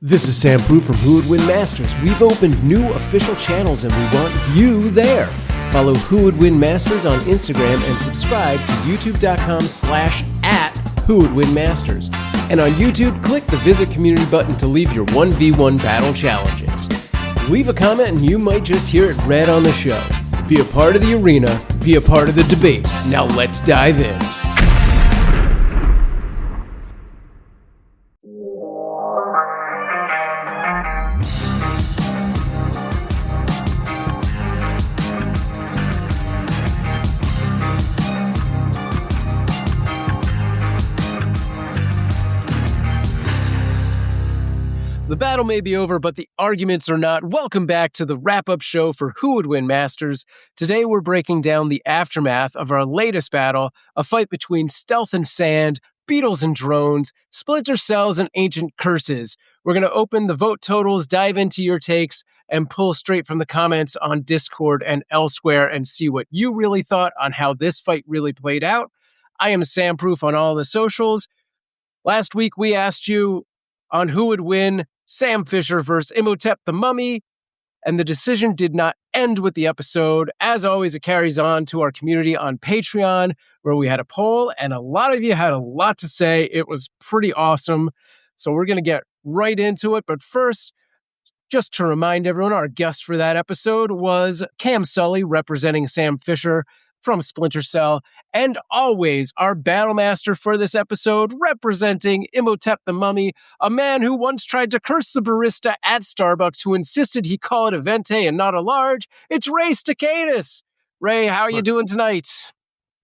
This is Sam Prue from Who Would Win Masters. We've opened new official channels and we want you there. Follow Who Would Win Masters on Instagram and subscribe to youtube.com/@WhoWouldWinMasters. And on YouTube, click the Visit Community button to leave your 1v1 battle challenges. Leave a comment and you might just hear it read on the show. Be a part of the arena, be a part of the debate. Now let's dive in. The battle may be over, but the arguments are not. Welcome back to the wrap-up show for Who Would Win Masters. Today we're breaking down the aftermath of our latest battle, a fight between stealth and sand, beetles and drones, splinter cells and ancient curses. We're going to open the vote totals, dive into your takes, and pull straight from the comments on Discord and elsewhere and see what you really thought on how this fight really played out. I am Sam Proof on all the socials. Last week we asked you on who would win Sam Fisher versus Imhotep the Mummy, and the decision did not end with the episode. As always, it carries on to our community on Patreon, where we had a poll, and a lot of you had a lot to say. It was pretty awesome, so we're going to get right into it. But first, just to remind everyone, our guest for that episode was Sully, representing Sam Fisher from Splinter Cell, and always our battle master for this episode, representing Imhotep the Mummy, a man who once tried to curse the barista at Starbucks who insisted he call it a venti and not a large. It's Ray Staccatus. Ray, how are you doing tonight?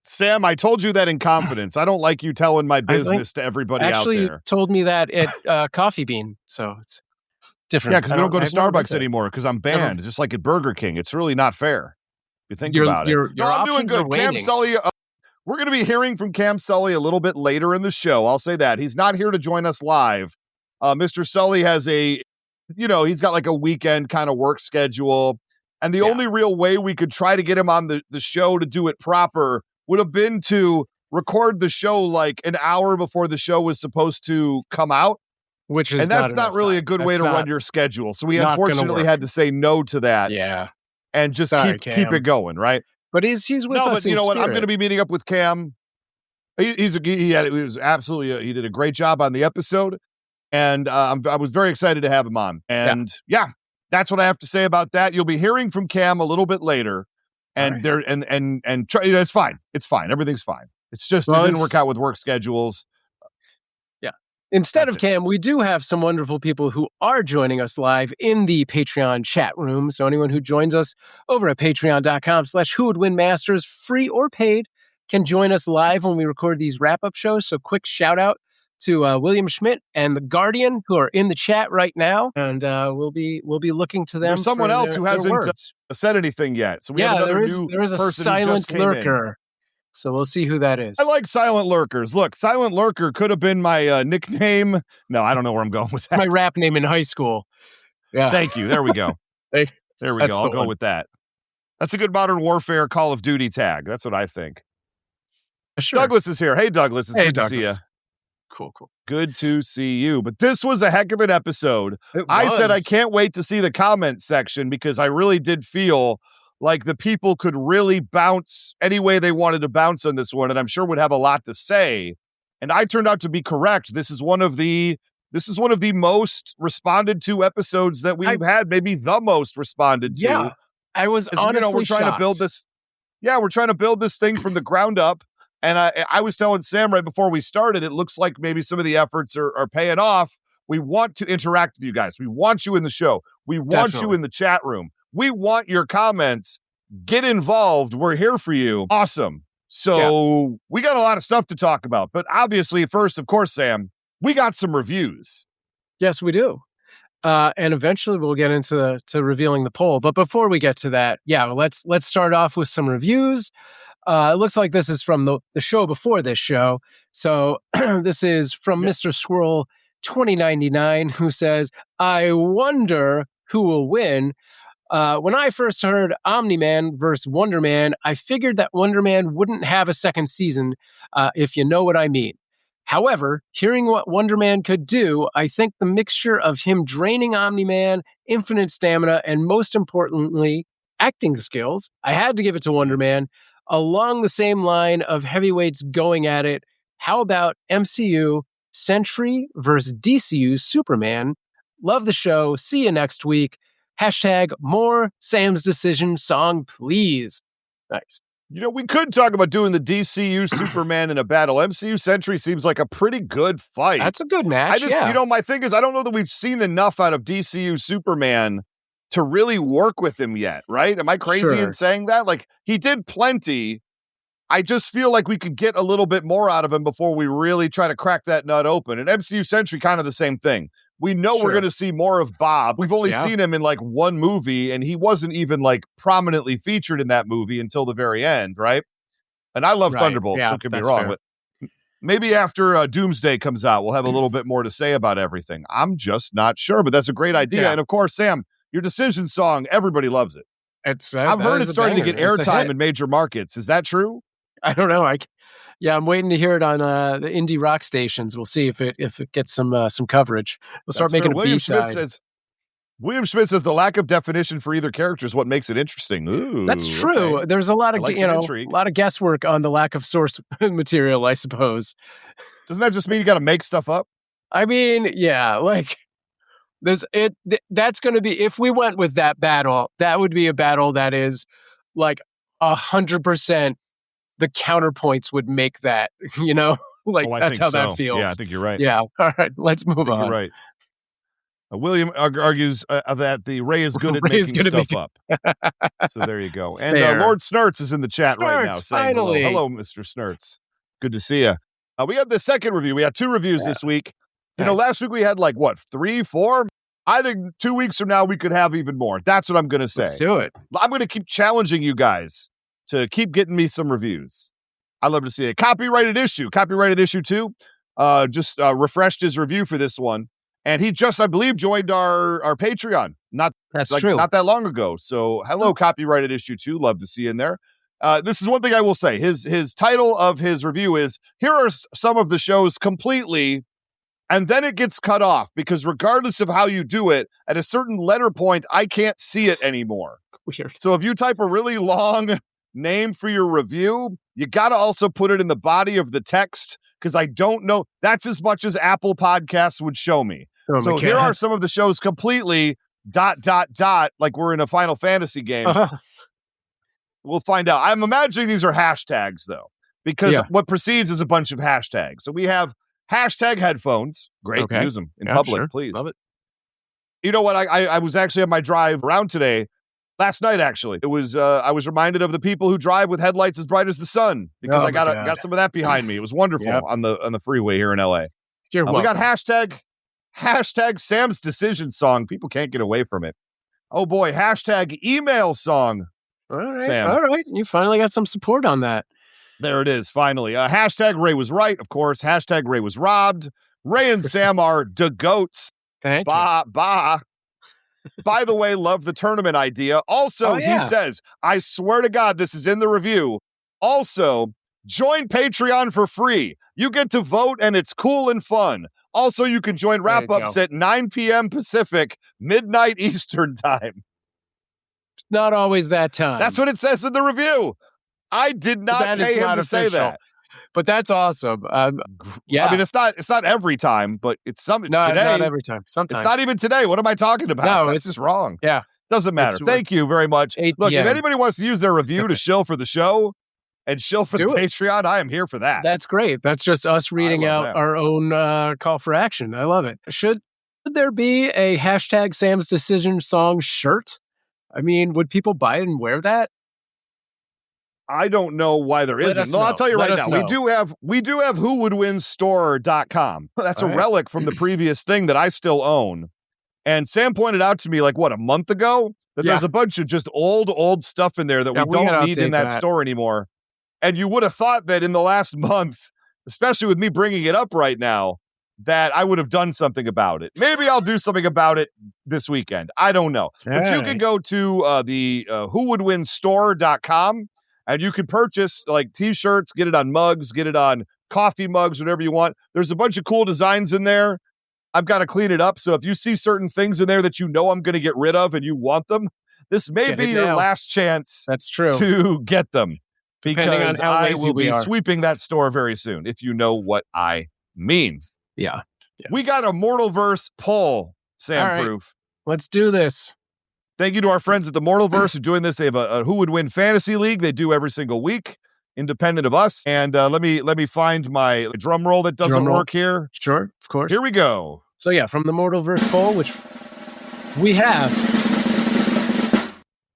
Sam, I told you that in confidence. I don't like you telling my business to everybody out there. You told me that at Coffee Bean, so it's different. Yeah, because we don't go to Starbucks anymore because I'm banned. It's just like at Burger King. It's really not fair. You think about it. Your I'm doing good. Cam Sully, we're going to be hearing from Cam Sully a little bit later in the show. I'll say that. He's not here to join us live. Mr. Sully has he's got like a weekend kind of work schedule. And the only real way we could try to get him on the show to do it proper would have been to record the show like an hour before the show was supposed to come out. And that's not really a good way to run your schedule. So we unfortunately had to say no to that. Yeah. And just keep it going, right? But he's with us. No, but you know what? Spirit. I'm going to be meeting up with Cam. He did a great job on the episode, and I was very excited to have him on. And that's what I have to say about that. You'll be hearing from Cam a little bit later, and it's fine. It's fine. Everything's fine. It's just it didn't work out with work schedules. Instead of Cam, we do have some wonderful people who are joining us live in the Patreon chat room. So anyone who joins us over at patreon.com/whowouldwinmasters, free or paid, can join us live when we record these wrap-up shows. So quick shout out to William Schmidt and The Guardian, who are in the chat right now. And we'll be looking to them. There's someone else who hasn't said anything yet. So we have another there is a silent lurker. So we'll see who that is. I like silent lurkers. Look, silent lurker could have been my nickname. No, I don't know where I'm going with that. My rap name in high school. Yeah. Thank you. There we go. There we go. I'll go with that. That's a good Modern Warfare Call of Duty tag. That's what I think. Sure. Douglas is here. Hey, Douglas. It's good to see you. Cool. Good to see you. But this was a heck of an episode. I said I can't wait to see the comment section because I really did feel like the people could really bounce any way they wanted to bounce on this one, and I'm sure would have a lot to say. And I turned out to be correct. This is one of the most responded to episodes that we've had, maybe the most responded to. Yeah, I was honestly we're trying to build this. Yeah, we're trying to build this thing from the ground up. And I was telling Sam right before we started, it looks like maybe some of the efforts are paying off. We want to interact with you guys. We want you in the show. We want you in the chat room. We want your comments. Get involved. We're here for you. Awesome. So we got a lot of stuff to talk about. But obviously, first, of course, Sam, we got some reviews. Yes, we do. And eventually we'll get into revealing the poll. But before we get to that, let's start off with some reviews. It looks like this is from the show before this show. So this is from Mr. Squirrel 2099, who says, I wonder who will win. When I first heard Omni-Man versus Wonder Man, I figured that Wonder Man wouldn't have a second season, if you know what I mean. However, hearing what Wonder Man could do, I think the mixture of him draining Omni-Man, infinite stamina, and most importantly, acting skills, I had to give it to Wonder Man. Along the same line of heavyweights going at it, how about MCU Sentry versus DCU Superman? Love the show. See you next week. Hashtag more Sam's Decision song, please. Nice. You know, we could talk about doing the DCU Superman in a battle. MCU Sentry seems like a pretty good fight. That's a good match. My thing is, I don't know that we've seen enough out of DCU Superman to really work with him yet, right? Am I crazy in saying that? Like, he did plenty. I just feel like we could get a little bit more out of him before we really try to crack that nut open. And MCU Sentry, kind of the same thing. We know we're going to see more of Bob. We've only seen him in like one movie, and he wasn't even like prominently featured in that movie until the very end, right? And I love Thunderbolt, so could be wrong. Fair. But maybe after Doomsday comes out, we'll have a little bit more to say about everything. I'm just not sure, but that's a great idea. Yeah. And of course, Sam, your decision song, everybody loves it. I've heard it's starting to get airtime in major markets. Is that true? I don't know. I'm waiting to hear it on the indie rock stations. We'll see if it gets some coverage. We'll start making a B-side. William Schmidt says the lack of definition for either character is what makes it interesting. Ooh, that's true. Okay. There's a lot of a lot of guesswork on the lack of source material, I suppose. Doesn't that just mean you got to make stuff up? I mean, yeah, like that's going to be, if we went with that battle, that would be a battle that is like 100%. The counterpoints would make that, like that's how that feels. Yeah, I think you're right. Yeah. All right, let's move on. You're right. William argues that the Ray is good at making stuff up. So there you go. And Lord Snurts is in the chat right now saying finally. Hello, Mr. Snurts. Good to see you. We have the second review. We had 2 reviews this week. Nice. Last week we had 3, 4? I think 2 weeks from now we could have even more. That's what I'm going to say. Let's do it. I'm going to keep challenging you guys to keep getting me some reviews. I'd love to see it. Copyrighted issue 2, just refreshed his review for this one. And he just, I believe, joined our Patreon. That's true. Not that long ago. So hello, Copyrighted issue 2. Love to see you in there. This is one thing I will say. His title of his review is, here are some of the shows completely, and then it gets cut off because regardless of how you do it, at a certain letter point, I can't see it anymore. Weird. So if you type a really long name for your review, you got to also put it in the body of the text because I don't know. That's as much as Apple Podcasts would show me. Oh, so here are some of the shows completely ... like we're in a Final Fantasy game. We'll find out. I'm imagining these are hashtags though, because what precedes is a bunch of hashtags. So we have hashtag headphones. Great. Okay. Use them in public, sure. please. Love it. You know what? I was actually on my drive around today. Last night, actually, it was. I was reminded of the people who drive with headlights as bright as the sun because I got some of that behind me. It was wonderful on the freeway here in LA. We got hashtag Sam's Decision song. People can't get away from it. Oh boy, hashtag email song. All right, Sam. All right, you finally got some support on that. There it is. Finally, hashtag Ray was right. Of course, hashtag Ray was robbed. Ray and Sam are the goats. Thank you. By the way, love the tournament idea. Also, he says, I swear to God, this is in the review. Also, join Patreon for free. You get to vote and it's cool and fun. Also, you can join wrap-ups at 9 p.m. Pacific, midnight Eastern time. Not always that time. That's what it says in the review. I did not pay him to say that. But that's awesome. Yeah. I mean, it's not every time, but it's today. Not every time. Sometimes. It's not even today. What am I talking about? No, That's just wrong. Yeah. Doesn't matter. Thank you very much. Look, if anybody wants to use their review to shill for the show and shill for the Patreon, I am here for that. That's great. That's just us reading out our own call for action. I love it. Should there be a hashtag Sam's Decision song shirt? I mean, would people buy it and wear that? I don't know why there isn't. No, I'll tell you right now. We do have whowouldwinstore.com. That's a relic from the previous thing that I still own. And Sam pointed out to me a month ago that there's a bunch of just old stuff in there that we don't need in that store anymore. And you would have thought that in the last month, especially with me bringing it up right now, that I would have done something about it. Maybe I'll do something about it this weekend. I don't know. But you can go to the whowouldwinstore.com. And you can purchase T-shirts, get it on mugs, get it on coffee mugs, whatever you want. There's a bunch of cool designs in there. I've got to clean it up. So if you see certain things in there that I'm going to get rid of and you want them, this may be your last chance That's true. to get them. Depending on how I lazy will we be are. sweeping that store very soon, if you know what I mean. Yeah. We got a Mortalverse poll, Sam All right. Proof. Let's do this. Thank you to our friends at the Mortalverse who are doing this. They have a Who Would Win Fantasy League. They do every single week, independent of us. And let me find my drum roll that doesn't work here. Sure, of course. Here we go. So yeah, from the Mortalverse poll, which we have,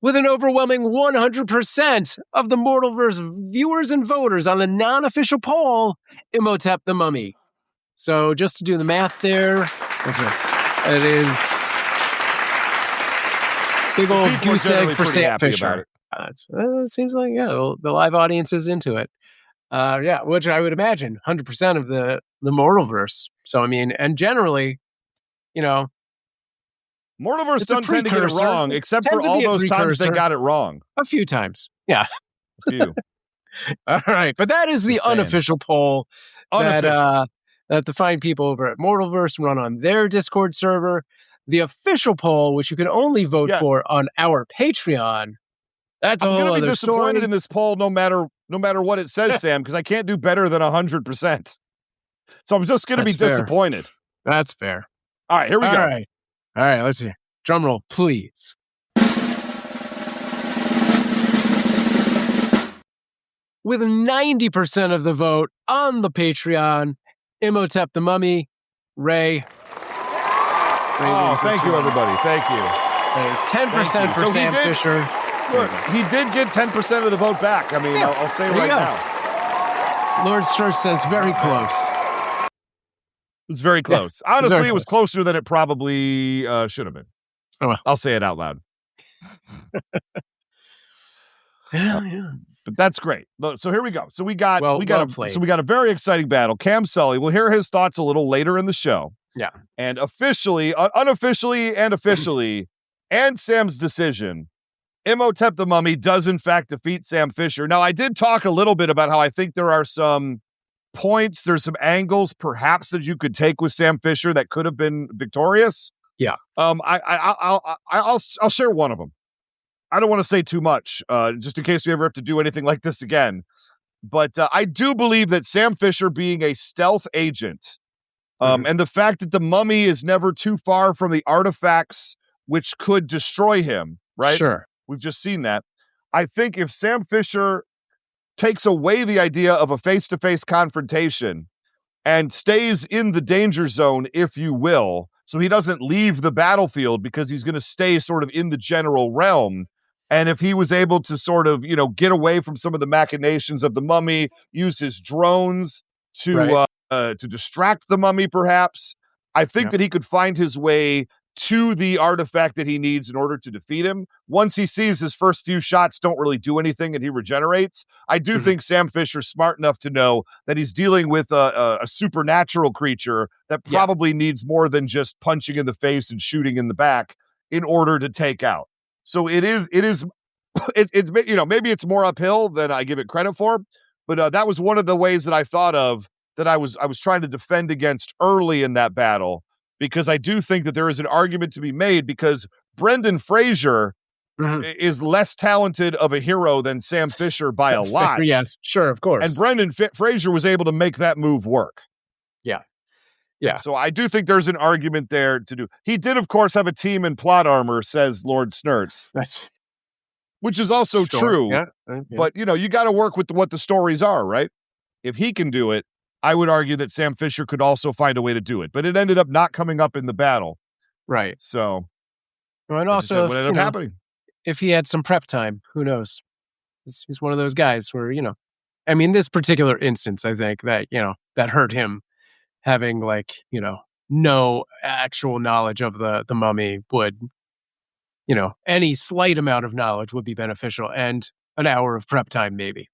with an overwhelming 100% of the Mortalverse viewers and voters on the non-official poll, Imhotep the Mummy. So just to do the math there, it is big old goose egg for Sam Fisher. It seems like, the live audience is into it. Which I would imagine 100% of the Mortalverse. So, I mean, and generally, Mortalverse doesn't tend to get it wrong, except for all those times they got it wrong. A few times. Yeah. A few. All right. But that is the unofficial poll that the fine people over at Mortalverse run on their Discord server. The official poll, which you can only vote for on our Patreon. That's I'm going to be disappointed in this poll no matter what it says, Sam, because I can't do better than 100%. So I'm just going to be disappointed. That's fair. All right, here we go. All right, let's see. Drum roll, please. With 90% of the vote on the Patreon, Imhotep the Mummy, Ray. Oh, thank you, everybody. Thank you. That is 10% for Sam Fisher. Look, he did get 10% of the vote back. I mean, I'll say right now. Lord Sturz says very close. It was very close. Honestly, it was closer than it probably should have been. Oh, well. I'll say it out loud. Yeah. But that's great. So here we go. So we got a very exciting battle. Cam Sully. We'll hear his thoughts a little later in the show. Yeah. And officially, unofficially, and officially, and Sam's decision, Imhotep the Mummy does in fact defeat Sam Fisher. Now, I did talk a little bit about how I think there are some points, there's some angles perhaps that you could take with Sam Fisher that could have been victorious. Yeah. I'll share one of them. I don't want to say too much, just in case we ever have to do anything like this again. But I do believe that Sam Fisher being a stealth agent, and the fact that the mummy is never too far from the artifacts which could destroy him, right? Sure. We've just seen that. I think if Sam Fisher takes away the idea of a face-to-face confrontation and stays in the danger zone, if you will, so he doesn't leave the battlefield because he's going to stay sort of in the general realm. And if he was able to sort of, get away from some of the machinations of the mummy, use his drones to distract the mummy, perhaps, I think that he could find his way to the artifact that he needs in order to defeat him. Once he sees his first few shots don't really do anything and he regenerates, I do think Sam Fisher's smart enough to know that he's dealing with a supernatural creature that probably needs more than just punching in the face and shooting in the back in order to take out. So it's maybe it's more uphill than I give it credit for, but that was one of the ways that I thought of that I was trying to defend against early in that battle, because I do think that there is an argument to be made because Brendan Fraser is less talented of a hero than Sam Fisher by a lot. Fair. Yes, sure, of course. And Brendan Fraser was able to make that move work. Yeah. So I do think there's an argument there to do. He did, of course, have a team in plot armor, says Lord Snurts. Which is also true. Yeah. But, you got to work with what the stories are, right? If he can do it, I would argue that Sam Fisher could also find a way to do it. But it ended up not coming up in the battle. Right. So, and also, what ended up happening. If he had some prep time, who knows? He's one of those guys where, this particular instance, I think that, that hurt him. Having no actual knowledge of the mummy would, any slight amount of knowledge would be beneficial, and an hour of prep time maybe.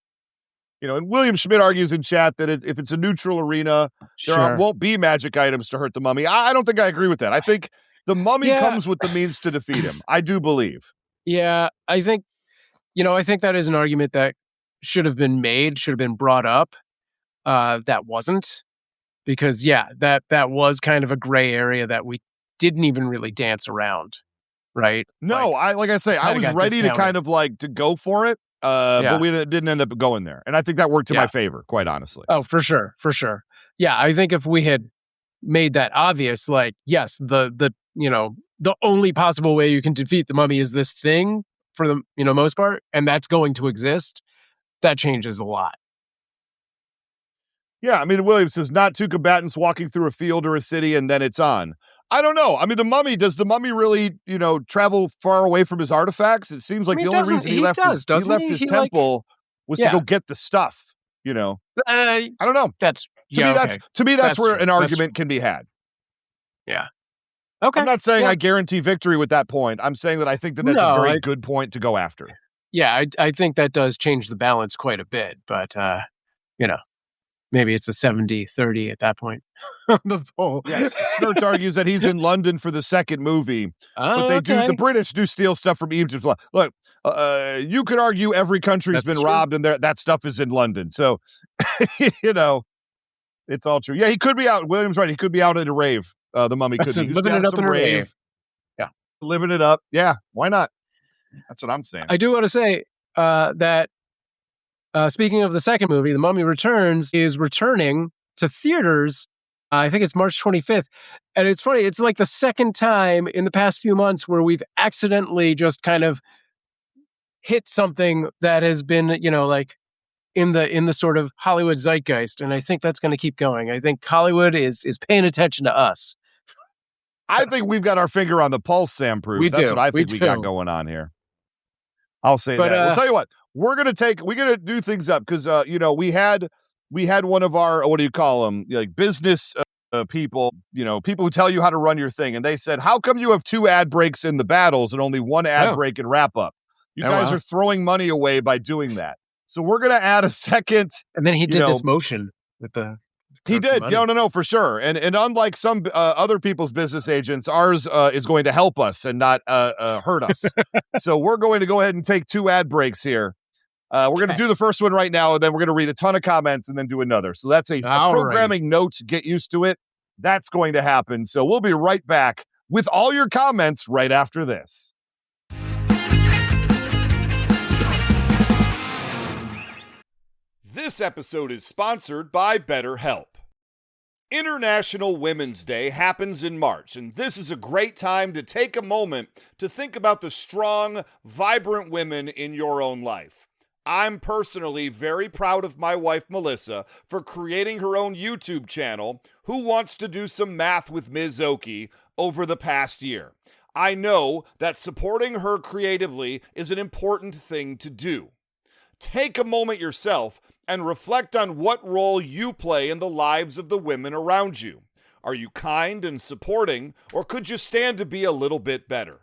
And William Schmidt argues in chat that if it's a neutral arena, there won't be magic items to hurt the mummy. I don't think I agree with that. I think the mummy comes with the means to defeat him. I do believe. Yeah, I think that is an argument that should have been made, should have been brought up. that wasn't. Because, yeah, that was kind of a gray area that we didn't even really dance around, right? No, like I say, I was ready to kind of like to go for it, but we didn't end up going there. And I think that worked to my favor, quite honestly. Oh, for sure. For sure. Yeah, I think if we had made that obvious, like, yes, the only possible way you can defeat the mummy is this thing for the most part, and that's going to exist, that changes a lot. Yeah, I mean, Williams says not two combatants walking through a field or a city and then it's on. I don't know. I mean, does the mummy really, travel far away from his artifacts? It seems like the only reason he left his temple was to go get the stuff, I don't know. To me, that's where an argument can be had. Yeah. Okay. I'm not saying I guarantee victory with that point. I'm saying that I think that's a very good point to go after. Yeah, I think that does change the balance quite a bit, but, maybe it's a 70-30 at that point. The poll. Yes, Snurts argues that he's in London for the second movie, but the British do steal stuff from Egypt. Look, you could argue every country's been robbed and that stuff is in London. So, it's all true. Yeah, he could be out. William's right. He could be out at a rave. The mummy could be living it up in a rave. Yeah. Living it up. Yeah, why not? That's what I'm saying. I do want to say that speaking of the second movie, The Mummy Returns is returning to theaters. I think it's March 25th. And it's funny, it's like the second time in the past few months where we've accidentally just kind of hit something that has been, like in the sort of Hollywood zeitgeist. And I think that's going to keep going. I think Hollywood is paying attention to us. So. I think we've got our finger on the pulse, Sam Proof. That's what I think we got going on here. I'll say that. We'll tell you what. We're gonna do things up because we had one of our, what do you call them, like business people, people who tell you how to run your thing, and they said, how come you have 2 ad breaks in the battles and only 1 ad break and wrap up? You guys are throwing money away by doing that. So we're gonna add a second. And then he did this motion with the. He did. No, for sure. And unlike some other people's business agents, ours is going to help us and not hurt us. So we're going to go ahead and take 2 ad breaks here. We're going to do the first one right now, and then we're going to read a ton of comments and then do another. So that's a programming note. Get used to it. That's going to happen. So we'll be right back with all your comments right after this. This episode is sponsored by BetterHelp. International Women's Day happens in March, and this is a great time to take a moment to think about the strong, vibrant women in your own life. I'm personally very proud of my wife, Melissa, for creating her own YouTube channel, Who Wants to Do Some Math with Ms. Oki, over the past year. I know that supporting her creatively is an important thing to do. Take a moment yourself and reflect on what role you play in the lives of the women around you. Are you kind and supporting, or could you stand to be a little bit better?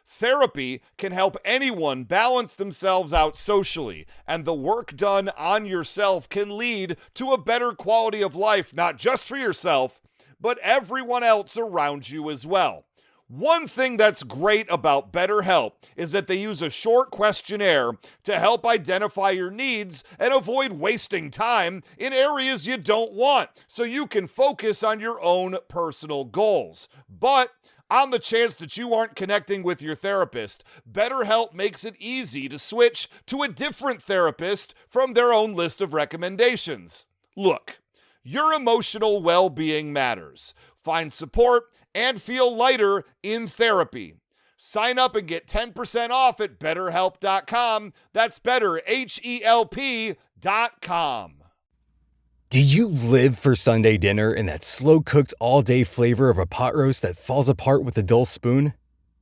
Therapy can help anyone balance themselves out socially, and the work done on yourself can lead to a better quality of life, not just for yourself, but everyone else around you as well. One thing that's great about BetterHelp is that they use a short questionnaire to help identify your needs and avoid wasting time in areas you don't want, so you can focus on your own personal goals. But on the chance that you aren't connecting with your therapist, BetterHelp makes it easy to switch to a different therapist from their own list of recommendations. Look, your emotional well-being matters. Find support and feel lighter in therapy. Sign up and get 10% off at BetterHelp.com. That's BetterHelp.com. Do you live for Sunday dinner and that slow-cooked all-day flavor of a pot roast that falls apart with a dull spoon?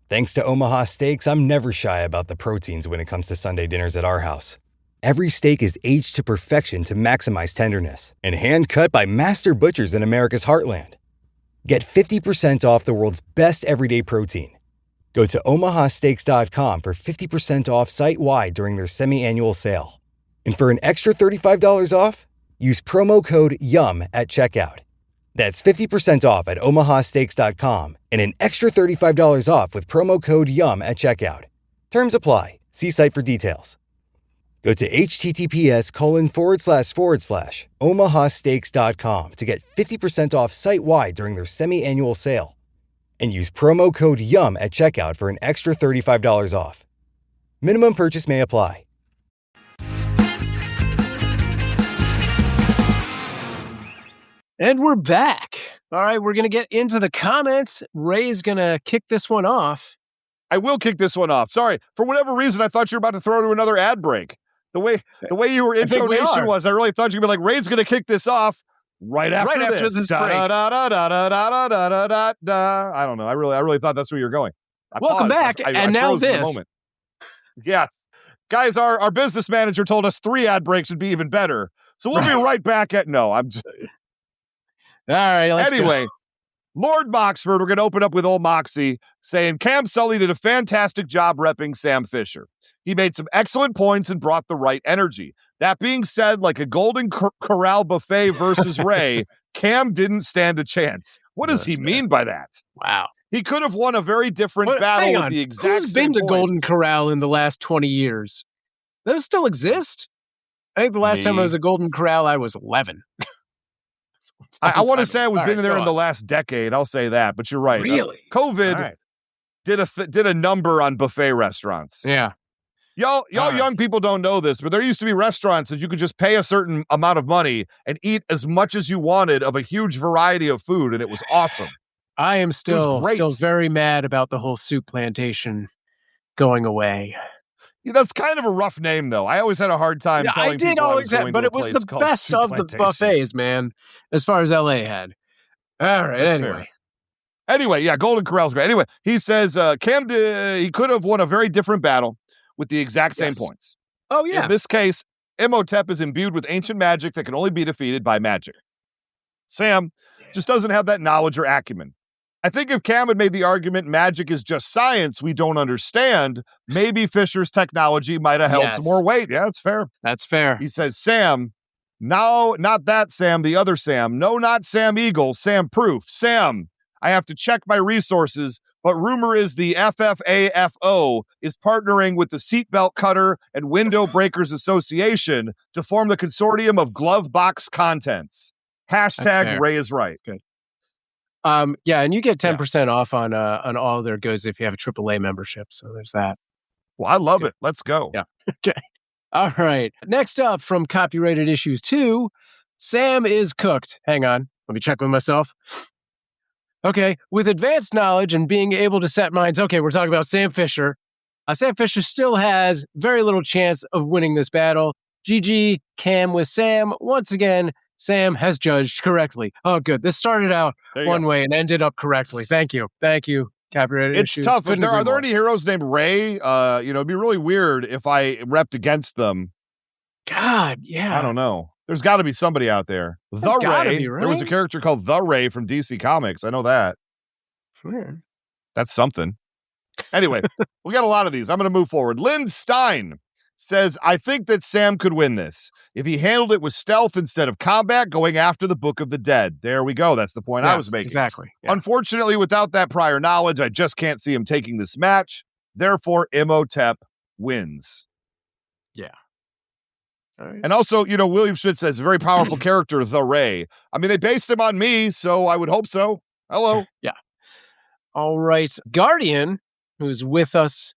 Thanks to Omaha Steaks, I'm never shy about the proteins when it comes to Sunday dinners at our house. Every steak is aged to perfection to maximize tenderness and hand-cut by master butchers in America's heartland. Get 50% off the world's best everyday protein. Go to omahasteaks.com for 50% off site-wide during their semi-annual sale. And for an extra $35 off, use promo code YUM at checkout. That's 50% off at omahasteaks.com and an extra $35 off with promo code YUM at checkout. Terms apply. See site for details. Go to https://omahasteaks.com to get 50% off site-wide during their semi-annual sale. And use promo code YUM at checkout for an extra $35 off. Minimum purchase may apply. And we're back. All right, we're going to get into the comments. Ray's going to kick this one off. I will kick this one off. Sorry. For whatever reason, I thought you were about to throw to another ad break. The way your intonation was, I really thought you were like, Ray's going to kick this off right after this. break. I don't know. I really thought that's where you're going. Welcome back, and now this. Yes. Guys, our business manager told us 3 ad breaks would be even better. So we'll be right back at I'm just... All right, anyway, Lord Moxford, we're going to open up with old Moxie saying Cam Sully did a fantastic job repping Sam Fisher. He made some excellent points and brought the right energy. That being said, like a Golden Corral buffet versus Ray, Cam didn't stand a chance. What does he mean by that? Wow. He could have won a very different battle with the exact Who's same been to points. Golden Corral in the last 20 years? Those still exist? I think the last time I was at Golden Corral, I was 11. I want to say I was been there in the last decade. I'll say that, but you're right. Really? COVID did a number on buffet restaurants. Yeah. Y'all young people don't know this, but there used to be restaurants that you could just pay a certain amount of money and eat as much as you wanted of a huge variety of food, and it was awesome. I am still very mad about the whole soup plantation going away. Yeah, that's kind of a rough name, though. I always had a hard time telling people I was going to a place called Soup Plantation. but it was the best of the buffets, man, as far as LA had. All right, That's Anyway, yeah, Golden Corral's great. Anyway, he says Cam, he could have won a very different battle with the exact same points. Oh, yeah. In this case, Imhotep is imbued with ancient magic that can only be defeated by magic. Sam just doesn't have that knowledge or acumen. I think if Cam had made the argument magic is just science we don't understand, maybe Fisher's technology might have held some more weight. Yeah, that's fair. That's fair. He says, Sam, no, not that Sam, the other Sam. No, not Sam Eagle, Sam Proof. Sam, I have to check my resources, but rumor is the FFAFO is partnering with the Seatbelt Cutter and Window Breakers Association to form the consortium of glove box contents. Hashtag Ray is right. Good. Yeah, and you get 10% off on all of their goods if you have a AAA membership. So there's that. Well, I love it. Let's go. Yeah. Okay. All right. Next up from Copyrighted Issues 2, Sam is cooked. Hang on. Let me check with myself. Okay. With advanced knowledge and being able to set minds. Okay, we're talking about Sam Fisher. Sam Fisher still has very little chance of winning this battle. GG, Cam with Sam. Once again, Sam has judged correctly. Oh, good. This started out one way and ended up correctly. Thank you. Thank you, Copyrighted It's Issues. tough. Are there any heroes named Ray? It'd be really weird if I repped against them. God, yeah. I don't know. There's got to be somebody out there. The Ray. Right? There was a character called The Ray from DC Comics. I know that. Sure. That's something. Anyway, we got a lot of these. I'm going to move forward. Lynn Stein says, I think that Sam could win this if he handled it with stealth instead of combat, going after the Book of the Dead. There we go. That's the point I was making. Exactly. Yeah. Unfortunately, without that prior knowledge, I just can't see him taking this match. Therefore, Imhotep wins. Yeah. All right. And also, William Schmidt says, a very powerful character, The Ray. I mean, they based him on me, so I would hope so. Hello. Yeah. All right. Guardian, who's with us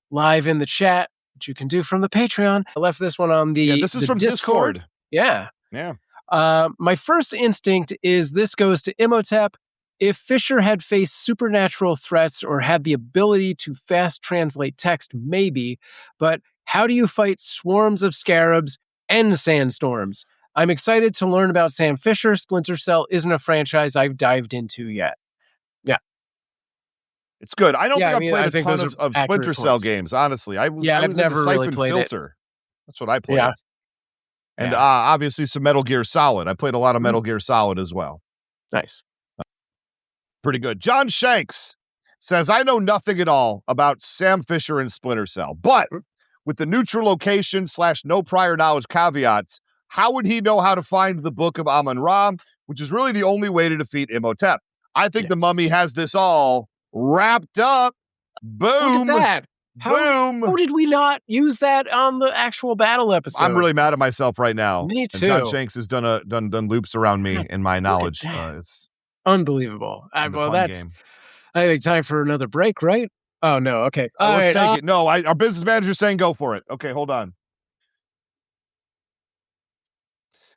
live in the chat, which you can do from the Patreon. I left this one on this is from Discord. Yeah. Yeah. My first instinct is this goes to Imhotep. If Fisher had faced supernatural threats or had the ability to fast translate text, maybe, but how do you fight swarms of scarabs and sandstorms? I'm excited to learn about Sam Fisher. Splinter Cell isn't a franchise I've dived into yet. Yeah. It's good. I don't think I've played a ton of Splinter points. Cell games, honestly. I've never really played Filter. it. That's what I played. Yeah. And obviously some Metal Gear Solid. I played a lot of Metal Gear Solid as well. Nice. Pretty good. John Shanks says, I know nothing at all about Sam Fisher and Splinter Cell, but with the neutral location / no prior knowledge caveats, how would he know how to find the Book of Amun-Ra, which is really the only way to defeat Imhotep? I think the Mummy has this all wrapped up. Boom. Look at that. Boom! How did we not use that on the actual battle episode? I'm really mad at myself right now. Me too. And John Shanks has done loops around me in my knowledge. It's unbelievable. the fun game. I think time for another break, right? Oh no. Okay. Let's take it. No, our business manager's saying go for it. Okay, hold on.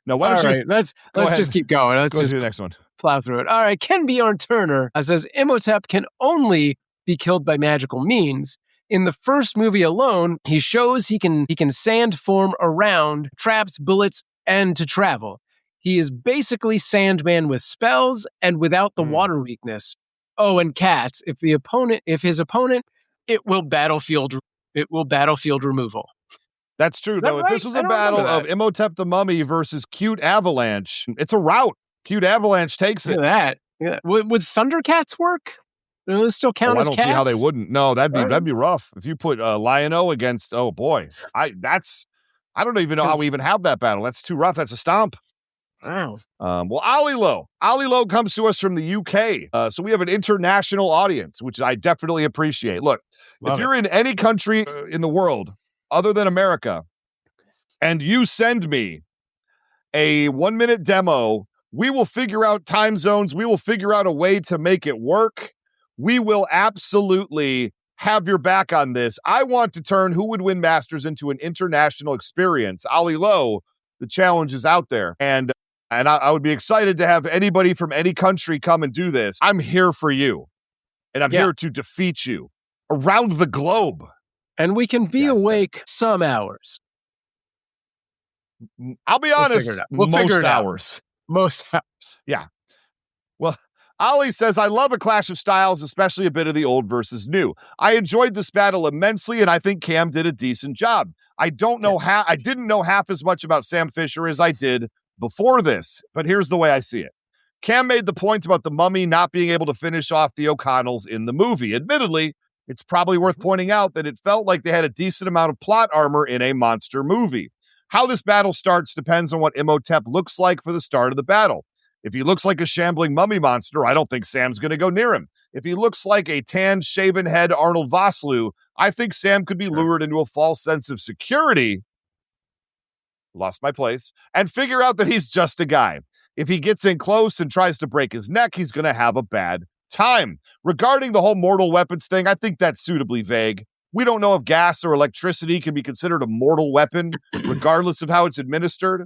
No, why don't you? Let's just keep going. Let's go just to the next one. Plow through it. All right. Ken Bjorn Turner says Imhotep can only be killed by magical means. In the first movie alone, he shows he can sand form around traps, bullets, and to travel. He is basically Sandman with spells and without the water weakness. Oh, and cats. If his opponent, it will battlefield removal. That's true, though. Right? If this was a battle of Imhotep the Mummy versus Cute Avalanche, it's a rout. Cute Avalanche takes it. Look at that. Would Thundercats work? Do those still count as cats? I don't see how they wouldn't. No, that'd be rough. If you put Lion-O against, oh boy, I don't even know how we even have that battle. That's too rough. That's a stomp. Wow. Well, Ollie Lowe comes to us from the UK. So we have an international audience, which I definitely appreciate. Look, if you're in any country in the world other than America, and you send me a 1-minute demo, we will figure out time zones. We will figure out a way to make it work. We will absolutely have your back on this. I want to turn Who Would Win Masters into an international experience. Ollie Lowe, the challenge is out there. And I would be excited to have anybody from any country come and do this. I'm here for you. And I'm here to defeat you around the globe. And we can be awake some hours. I'll be honest, we'll figure it out. Most hours. Yeah. Well, Ollie says, I love a clash of styles, especially a bit of the old versus new. I enjoyed this battle immensely, and I think Cam did a decent job. I didn't know half as much about Sam Fisher as I did before this, but here's the way I see it. Cam made the point about the Mummy not being able to finish off the O'Connells in the movie. Admittedly, it's probably worth pointing out that it felt like they had a decent amount of plot armor in a monster movie. How this battle starts depends on what Imhotep looks like for the start of the battle. If he looks like a shambling mummy monster, I don't think Sam's going to go near him. If he looks like a tanned, shaven head Arnold Vosloo, I think Sam could be lured into a false sense of security, lost my place, and figure out that he's just a guy. If he gets in close and tries to break his neck, he's going to have a bad time. Regarding the whole mortal weapons thing, I think that's suitably vague. We don't know if gas or electricity can be considered a mortal weapon, regardless of how it's administered.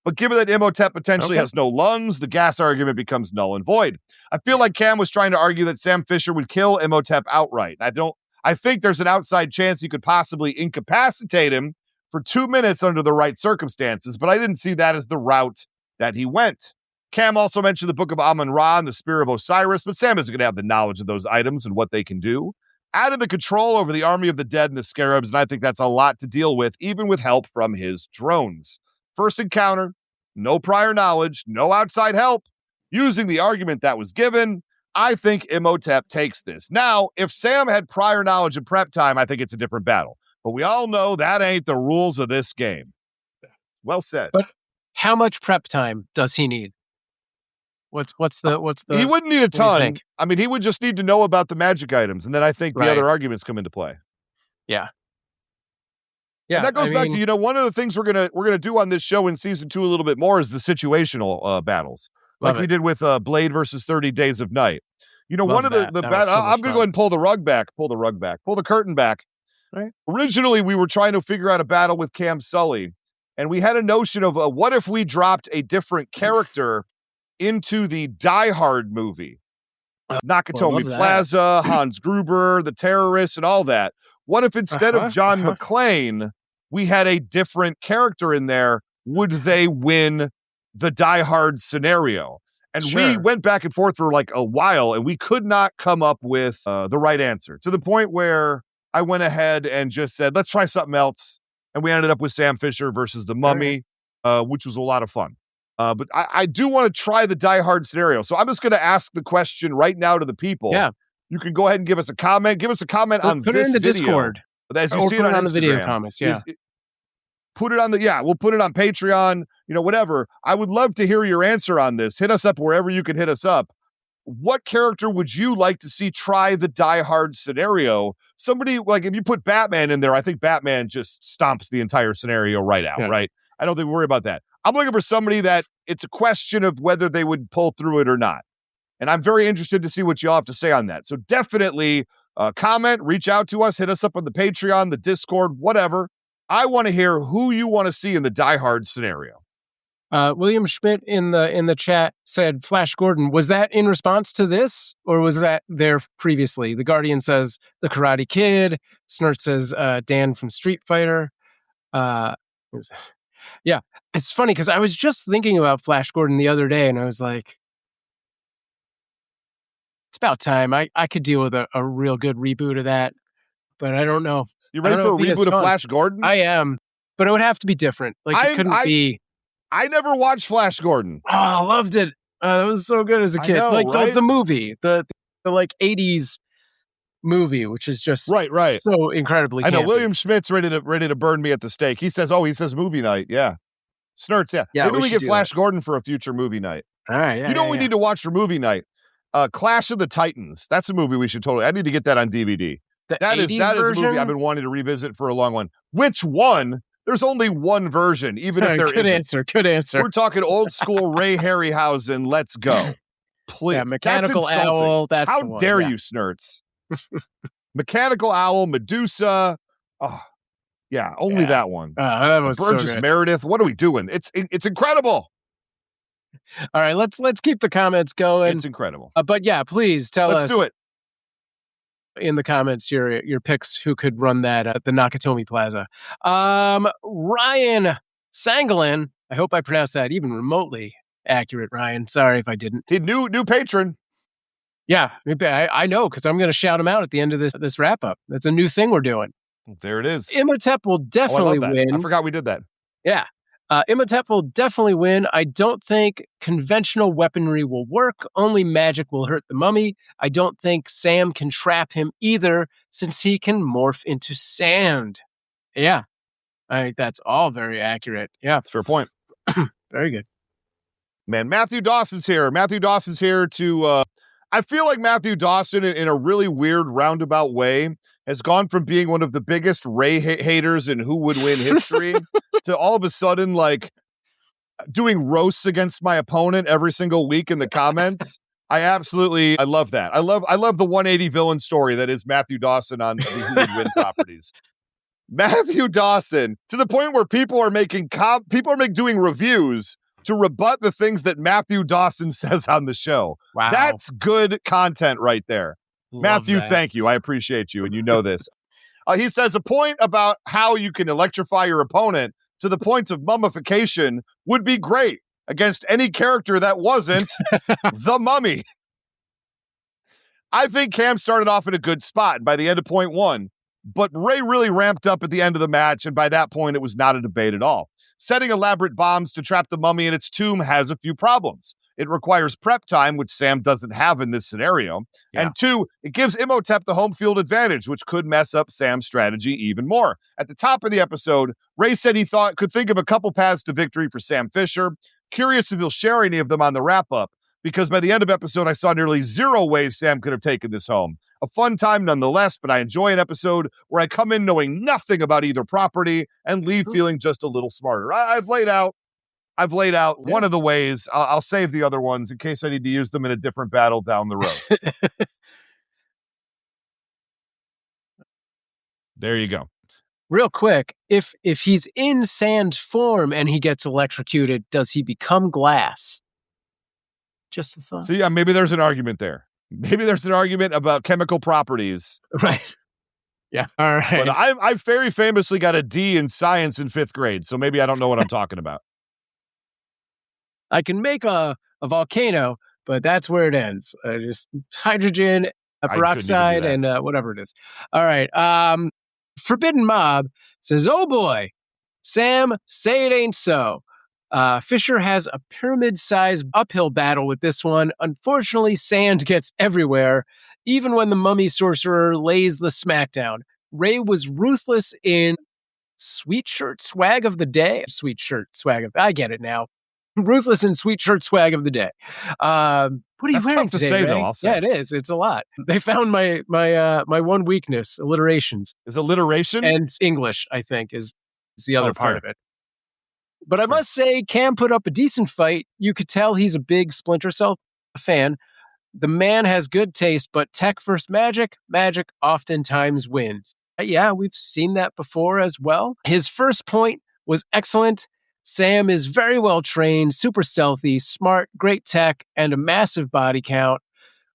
But given that Imhotep potentially has no lungs, the gas argument becomes null and void. I feel like Cam was trying to argue that Sam Fisher would kill Imhotep outright. I think there's an outside chance he could possibly incapacitate him for 2 minutes under the right circumstances, but I didn't see that as the route that he went. Cam also mentioned the Book of Amun-Ra and the Spear of Osiris, but Sam isn't going to have the knowledge of those items and what they can do. Added the control over the army of the dead and the scarabs, and I think that's a lot to deal with, even with help from his drones. First encounter, no prior knowledge, no outside help. Using the argument that was given, I think Imhotep takes this. Now, if Sam had prior knowledge and prep time, I think it's a different battle. But we all know that ain't the rules of this game. Well said. But how much prep time does he need? What's the He wouldn't need a ton. I mean, he would just need to know about the magic items, and then I think the other arguments come into play. Yeah. Yeah. And that goes back to, one of the things we're gonna do on this show in season 2 a little bit more is the situational battles. Like we did with Blade versus 30 Days of Night. One of the battles. I'm gonna go ahead and pull the curtain back. Right. Originally, we were trying to figure out a battle with Cam Sully, and we had a notion of what if we dropped a different character into the Die Hard movie. Nakatomi Plaza, Hans Gruber, the terrorists, and all that. What if instead of John McClane, we had a different character in there? Would they win the Die Hard scenario? And we went back and forth for like a while, and we could not come up with the right answer, to the point where I went ahead and just said, let's try something else. And we ended up with Sam Fisher versus the Mummy, which was a lot of fun. But I do want to try the Die Hard scenario. So I'm just going to ask the question right now to the people. Yeah. You can go ahead and give us a comment. Give us a comment on put this it in the video. Discord. As you see it on the video comments. Yeah. Put it on we'll put it on Patreon, whatever. I would love to hear your answer on this. Hit us up wherever you can hit us up. what character would you like to see try the Die Hard scenario? Somebody, like, if you put Batman in there, I think Batman just stomps the entire scenario right out, right? I don't think we worry about that. I'm looking for somebody that it's a question of whether they would pull through it or not. And I'm very interested to see what y'all have to say on that. So definitely comment, reach out to us, hit us up on the Patreon, the Discord, whatever. I want to hear who you want to see in the Die Hard scenario. William Schmidt in the chat said Flash Gordon. Was that in response to this, or was that there previously? The Guardian says the Karate Kid. Snert says Dan from Street Fighter. Yeah, it's funny because I was just thinking about Flash Gordon the other day, and I was like, it's about time. I could deal with a real good reboot of that, but I don't know. You ready for a reboot of Flash Gordon? I am, but it would have to be different. Like, it couldn't be. I never watched Flash Gordon. Oh, I loved it. That was so good as a kid. Know, like right? the movie, the like 80s movie, which is just right. so incredibly I know. campy. William Schmidt's ready to burn me at the stake. He says movie night. Yeah. Snerts, yeah. Maybe we get Flash Gordon for a future movie night. All right, yeah. You know what we need to watch for movie night? Clash of the Titans. That's a movie we should I need to get that on DVD. That is a movie I've been wanting to revisit for a long one. Which one? There's only one version, even if there isn't. Good answer. We're talking old school Ray Harryhausen. Let's go. Please. Yeah, Mechanical Owl. That's How the one, dare you, Snerts? Mechanical Owl, Medusa. Oh, yeah, only that one. That was Burgess so good. Meredith. What are we doing? It's incredible. All right, let's keep the comments going. It's incredible. But yeah, please tell us. Let's do it. In the comments, your picks who could run that at the Nakatomi Plaza. Ryan Sangalin. I hope I pronounced that even remotely accurate, Ryan. Sorry if I didn't. He new patron. Yeah, I know, because I'm going to shout him out at the end of this wrap up. That's a new thing we're doing. There it is. Imhotep will definitely win. I forgot we did that. Yeah. Imhotep will definitely win. I don't think conventional weaponry will work. Only magic will hurt the mummy. I don't think Sam can trap him either, since he can morph into sand. Yeah. I think that's all very accurate. Yeah. That's a fair point. Very good. Man, Matthew Dawson's here. Matthew Dawson's here to... I feel like Matthew Dawson, in a really weird roundabout way, has gone from being one of the biggest Ray haters in Who Would Win history to all of a sudden, like, doing roasts against my opponent every single week in the comments. I love that. I love the 180 villain story that is Matthew Dawson on the Who Would Win properties. Matthew Dawson, to the point where people are doing reviews to rebut the things that Matthew Dawson says on the show. Wow. That's good content right there. Love Matthew, that. thank you. I appreciate you, and you know this. He says a point about how you can electrify your opponent to the point of mummification would be great against any character that wasn't the Mummy. I think Cam started off in a good spot by the end of point one, but Ray really ramped up at the end of the match, and by that point, it was not a debate at all. Setting elaborate bombs to trap the mummy in its tomb has a few problems. It requires prep time, which Sam doesn't have in this scenario. Yeah. And two, it gives Imhotep the home field advantage, which could mess up Sam's strategy even more. At the top of the episode, Ray said he could think of a couple paths to victory for Sam Fisher. Curious if he'll share any of them on the wrap-up, because by the end of episode, I saw nearly 0 ways Sam could have taken this home. A fun time nonetheless, but I enjoy an episode where I come in knowing nothing about either property and leave feeling just a little smarter. I've laid out one of the ways. I'll save the other ones in case I need to use them in a different battle down the road. There you go. Real quick, if he's in sand form and he gets electrocuted, does he become glass? Just a thought. See, yeah, maybe there's an argument there. Maybe there's an argument about chemical properties. Right. Yeah. All right. But I very famously got a D in science in 5th grade, so maybe I don't know what I'm talking about. I can make a volcano, but that's where it ends. Just hydrogen, peroxide, and whatever it is. All right. Forbidden Mob says, oh boy, Sam, say it ain't so. Fisher has a pyramid-sized uphill battle with this one. Unfortunately, sand gets everywhere, even when the mummy sorcerer lays the smackdown. Ray was ruthless in Sweet Shirt Swag of the Day. Sweet Shirt Swag of... I get it now. Ruthless and sweet shirt swag of the day. What are you That's wearing tough to today, say, Ray? though, I'll say. Yeah, it is. It's a lot. They found my one weakness, alliterations. Is alliteration? And English, I think, is the other part fair. of it. But I must say, Cam put up a decent fight. You could tell he's a big Splinter Cell fan. The man has good taste, but tech versus magic, magic oftentimes wins. Yeah, we've seen that before as well. His first point was excellent. Sam is very well trained, super stealthy, smart, great tech, and a massive body count.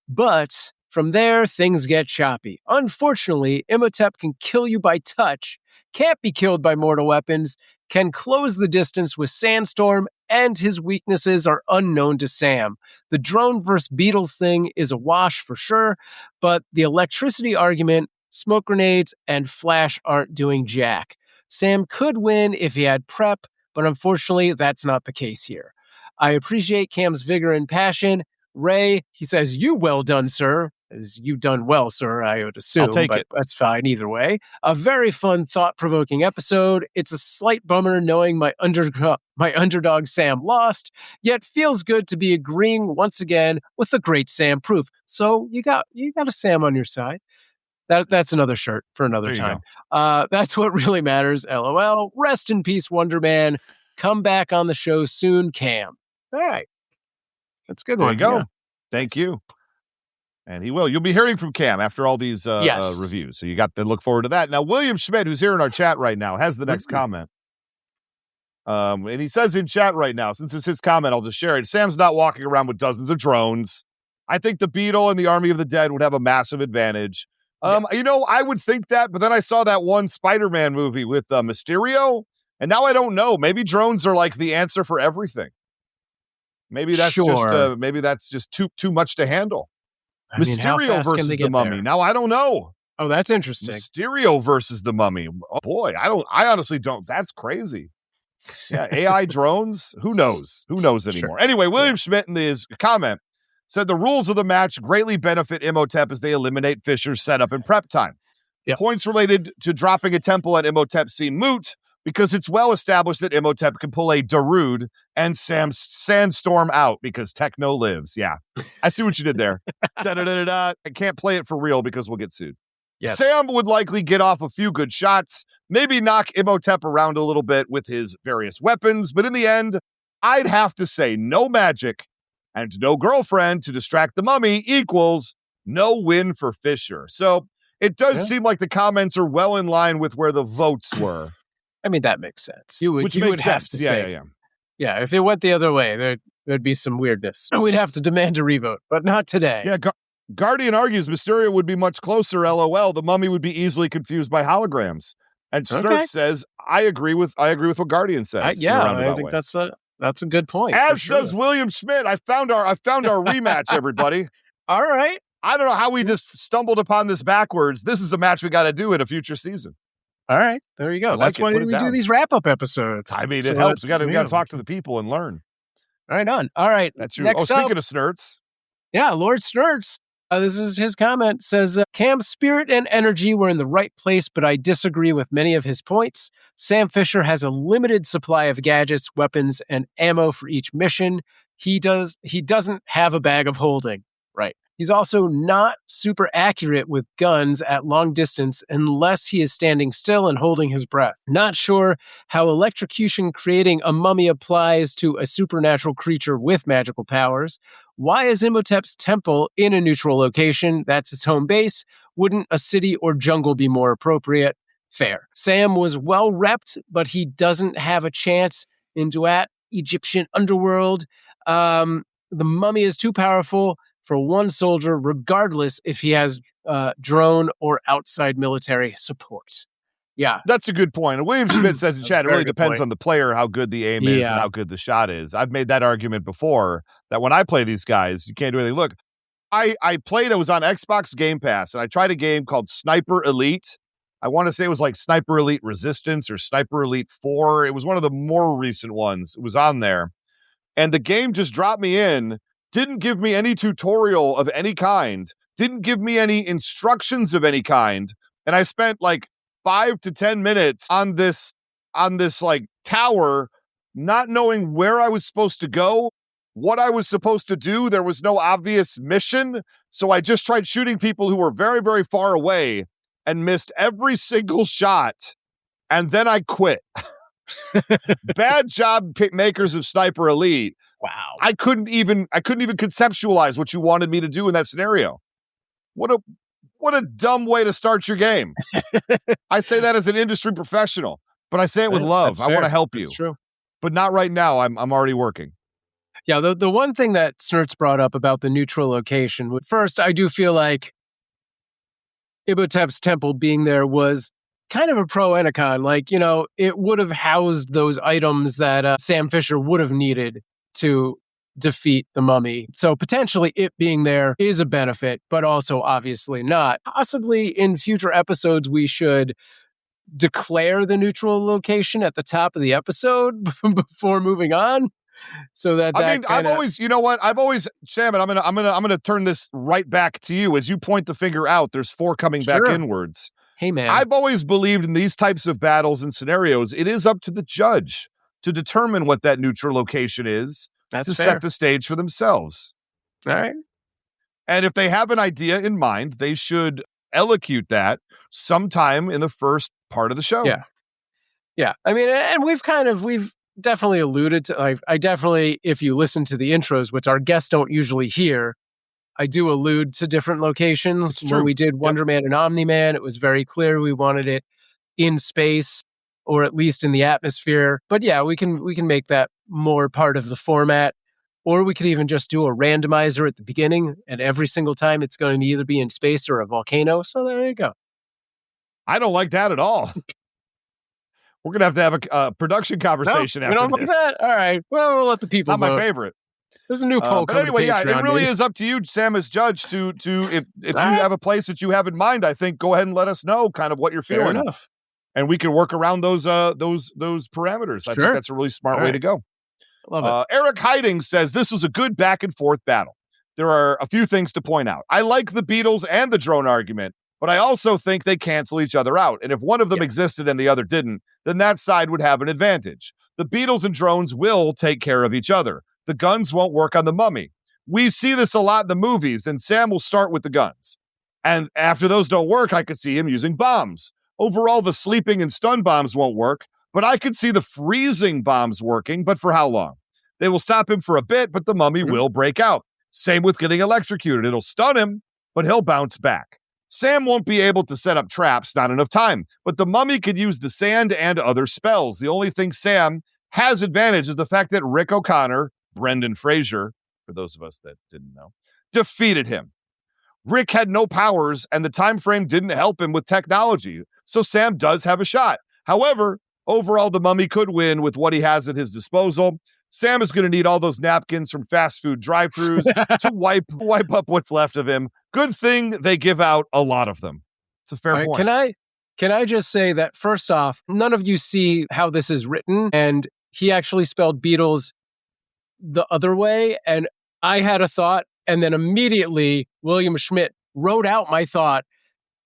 But from there, things get choppy. Unfortunately, Imhotep can kill you by touch, can't be killed by mortal weapons, can close the distance with Sandstorm, and his weaknesses are unknown to Sam. The drone versus beetles thing is a wash for sure, but the electricity argument, smoke grenades, and flash aren't doing jack. Sam could win if he had prep, but unfortunately, that's not the case here. I appreciate Cam's vigor and passion. Ray, he says, "You well done, sir." As you done well, sir, I would assume. I'll take but it. That's fine either way. A very fun, thought-provoking episode. It's a slight bummer knowing my underdog Sam lost, yet feels good to be agreeing once again with the great Sam proof. So you got a Sam on your side. That's another shirt for another time. That's what really matters. LOL. Rest in peace, Wonder Man. Come back on the show soon, Cam. All right. That's a good There one. you go. Yeah. Thank you. And he will. You'll be hearing from Cam after all these reviews. So you got to look forward to that. Now, William Schmidt, who's here in our chat right now, has the next comment. And he says in chat right now, since it's his comment, I'll just share it. Sam's not walking around with dozens of drones. I think the Beetle and the Army of the Dead would have a massive advantage. I would think that, but then I saw that one Spider-Man movie with Mysterio, and now I don't know. Maybe drones are like the answer for everything. Maybe that's just too much to handle. Mysterio versus the Mummy. There? Now I don't know. Oh, that's interesting. Mysterio versus the Mummy. Oh boy, I honestly don't. That's crazy. Yeah, AI drones. Who knows? Who knows anymore? Sure. Anyway, William Schmidt in his comment said the rules of the match greatly benefit Imhotep as they eliminate Fisher's setup and prep time. Yep. Points related to dropping a temple at Imhotep seem moot because it's well established that Imhotep can pull a Darude and Sam's Sandstorm out because Techno lives. Yeah, I see what you did there. I can't play it for real because we'll get sued. Yes. Sam would likely get off a few good shots, maybe knock Imhotep around a little bit with his various weapons, but in the end, I'd have to say no magic and no girlfriend to distract the Mummy equals no win for Fisher. So it does seem like the comments are well in line with where the votes were. I mean, that makes sense. Which makes sense. Yeah, if it went the other way, there'd be some weirdness. We'd have to demand a revote, but not today. Yeah, Guardian argues Mysterio would be much closer, LOL. The Mummy would be easily confused by holograms. And Snurt says, I agree with what Guardian says. I think that's a good point. As does William Schmidt. I found our rematch, everybody. All right. I don't know how we just stumbled upon this backwards. This is a match we got to do in a future season. All right, there you go. That's why we do these wrap-up episodes. I mean, it helps. We got to talk to the people and learn. Right on. All right. That's true. Speaking of Snurts. Yeah, Lord Snurts. This is his comment. Says, Cam's spirit and energy were in the right place, but I disagree with many of his points. Sam Fisher has a limited supply of gadgets, weapons, and ammo for each mission. He doesn't have a bag of holding. Right. He's also not super accurate with guns at long distance unless he is standing still and holding his breath. Not sure how electrocution creating a mummy applies to a supernatural creature with magical powers. Why is Imhotep's temple in a neutral location? That's its home base. Wouldn't a city or jungle be more appropriate? Fair. Sam was well repped, but he doesn't have a chance in Duat, Egyptian underworld. The mummy is too powerful for one soldier, regardless if he has drone or outside military support. Yeah. That's a good point. William Schmidt says in chat, it really depends on the player, how good the aim is and how good the shot is. I've made that argument before, that when I play these guys, you can't do anything. Look, I was on Xbox Game Pass, and I tried a game called Sniper Elite. I want to say it was like Sniper Elite Resistance or Sniper Elite 4. It was one of the more recent ones. It was on there. And the game just dropped me in, didn't give me any tutorial of any kind, didn't give me any instructions of any kind. And I spent like 5 to 10 minutes on this like tower not knowing where I was supposed to go, what I was supposed to do. There was no obvious mission. So I just tried shooting people who were very, very far away and missed every single shot. And then I quit. Bad job, makers of Sniper Elite. Wow. I couldn't even conceptualize what you wanted me to do in that scenario. What a dumb way to start your game. I say that as an industry professional, but I say it with love. I want to help you. That's true. But not right now. I'm already working. Yeah, the one thing that Snurts brought up about the neutral location, first, I do feel like Imhotep's temple being there was kind of a pro and a con. Like, it would have housed those items that Sam Fisher would have needed to defeat the mummy. So potentially it being there is a benefit, but also obviously not. Possibly in future episodes, we should declare the neutral location at the top of the episode before moving on. So that I've always, Sam, and I'm gonna turn this right back to you as you point the finger out. There's 4 coming back inwards. Hey, man. I've always believed in these types of battles and scenarios, it is up to the judge to determine what that neutral location is. That's to fair. set the stage for themselves. All right. And if they have an idea in mind, they should elocute that sometime in the first part of the show. Yeah. Yeah. I mean, and we've definitely alluded to, I definitely, if you listen to the intros, which our guests don't usually hear, I do allude to different locations. When we did Wonder Man and Omni-Man, it was very clear we wanted it in space or at least in the atmosphere. But yeah, we can make that more part of the format, or we could even just do a randomizer at the beginning, and every single time it's going to either be in space or a volcano. So there you go. I don't like that at all. We're going to have a production conversation after this. We don't like that? All right. Well, we'll let the people vote. Not my favorite. There's a new poll but anyway, yeah, it really is up to you, Sam, as judge, to if you have a place that you have in mind, I think go ahead and let us know kind of what you're feeling. Fair enough. And we can work around those parameters. I think that's a really smart way to go. Love it. Eric Hiding says this was a good back and forth battle. There are a few things to point out. I like the Beatles and the drone argument, but I also think they cancel each other out. And if one of them existed and the other didn't, then that side would have an advantage. The Beatles and drones will take care of each other. The guns won't work on the mummy. We see this a lot in the movies, and Sam will start with the guns. And after those don't work, I could see him using bombs. Overall, the sleeping and stun bombs won't work, but I could see the freezing bombs working, but for how long? They will stop him for a bit, but the mummy will break out. Same with getting electrocuted. It'll stun him, but he'll bounce back. Sam won't be able to set up traps, not enough time, but the mummy could use the sand and other spells. The only thing Sam has advantage is the fact that Rick O'Connor, Brendan Fraser, for those of us that didn't know, defeated him. Rick had no powers, and the time frame didn't help him with technology, so Sam does have a shot. However, overall, the mummy could win with what he has at his disposal. Sam is going to need all those napkins from fast food drive-thrus to wipe up what's left of him. Good thing they give out a lot of them. It's a fair point. Can I just say that, first off, none of you see how this is written, and he actually spelled Beatles the other way, and I had a thought, and then immediately William Schmidt wrote out my thought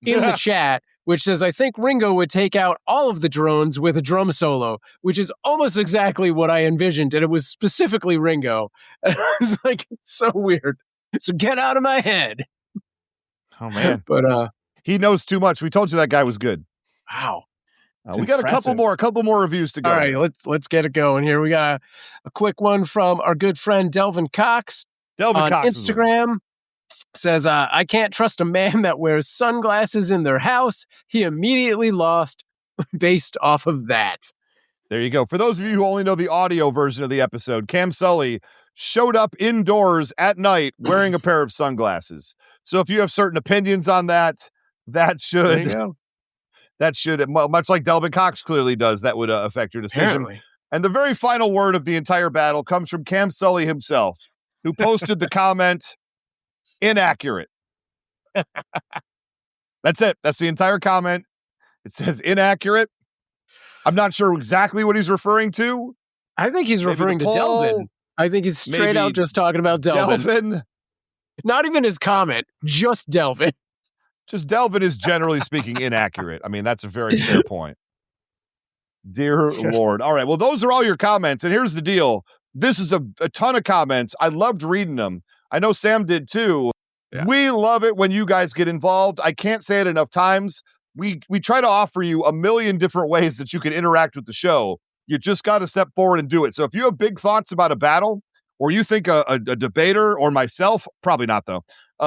in the chat, which says, I think Ringo would take out all of the drones with a drum solo, which is almost exactly what I envisioned, and it was specifically Ringo. And I was like, it's so weird. So get out of my head. Oh, man. But he knows too much. We told you that guy was good. Wow. We got a couple more reviews to go. All right, let's get it going here. We got a quick one from our good friend Delvin Cox. Delvin Cox Instagram says, I can't trust a man that wears sunglasses in their house. He immediately lost based off of that. There you go. For those of you who only know the audio version of the episode, Cam Sully showed up indoors at night wearing a pair of sunglasses. So if you have certain opinions on that, that should, much like Delvin Cox clearly does, that would affect your decision. Apparently. And the very final word of the entire battle comes from Cam Sully himself, who posted the comment, inaccurate. That's it. That's the entire comment. It says inaccurate. I'm not sure exactly what he's referring to. I think he's referring to Delvin. I think he's straight out just talking about Delvin. Not even his comment, just Delvin. Just Delvin is generally speaking inaccurate. I mean, that's a very fair point. Dear Lord. All right. Well, those are all your comments. And here's the deal. This is a ton of comments. I loved reading them. I know Sam did too. Yeah. We love it when you guys get involved. I can't say it enough times. We try to offer you a million different ways that you can interact with the show. You just got to step forward and do it. So if you have big thoughts about a battle, or you think a debater or myself, probably not though,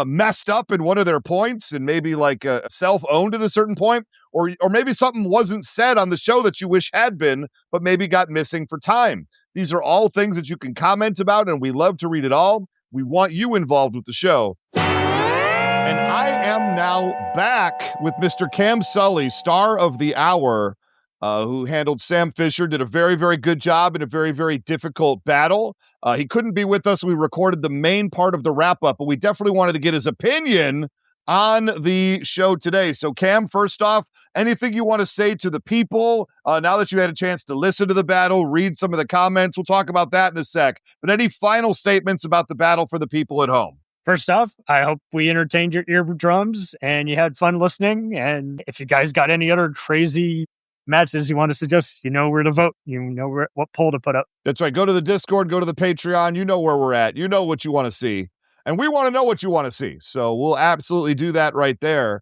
messed up in one of their points and maybe like self-owned at a certain point, or maybe something wasn't said on the show that you wish had been, but maybe got missing for time. These are all things that you can comment about, and we love to read it all. We want you involved with the show. And I am now back with Mr. Cam Sully, star of the hour, who handled Sam Fisher, did a very, very good job in a very, very difficult battle. He couldn't be with us. We recorded the main part of the wrap-up, but we definitely wanted to get his opinion on the show today. So, Cam, first off, anything you want to say to the people now that you had a chance to listen to the battle, read some of the comments? We'll talk about that in a sec. But any final statements about the battle for the people at home? First off, I hope we entertained your eardrums and you had fun listening. And if you guys got any other crazy matches you want to suggest, you know where to vote. You know what poll to put up. That's right. Go to the Discord, go to the Patreon. You know where we're at. You know what you want to see. And we want to know what you want to see. So we'll absolutely do that right there.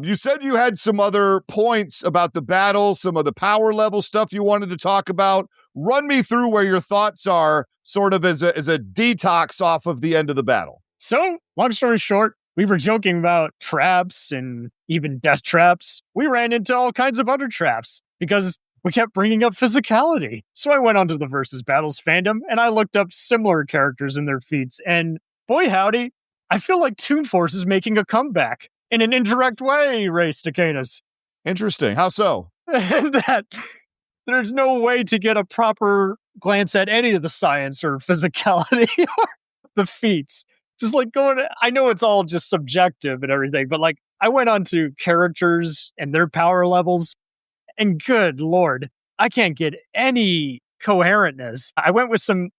You said you had some other points about the battle, some of the power level stuff you wanted to talk about. Run me through where your thoughts are, sort of as a detox off of the end of the battle. So, long story short, we were joking about traps and even death traps. We ran into all kinds of other traps because we kept bringing up physicality. So I went onto the Versus Battles fandom and I looked up similar characters and their feats. And boy, howdy, I feel like Toon Force is making a comeback in an indirect way, Ray Stacanis. Interesting. How so? And that there's no way to get a proper glance at any of the science or physicality or the feats. Just like I know it's all just subjective and everything, but like I went on to characters and their power levels, and good Lord, I can't get any coherentness. I went with some,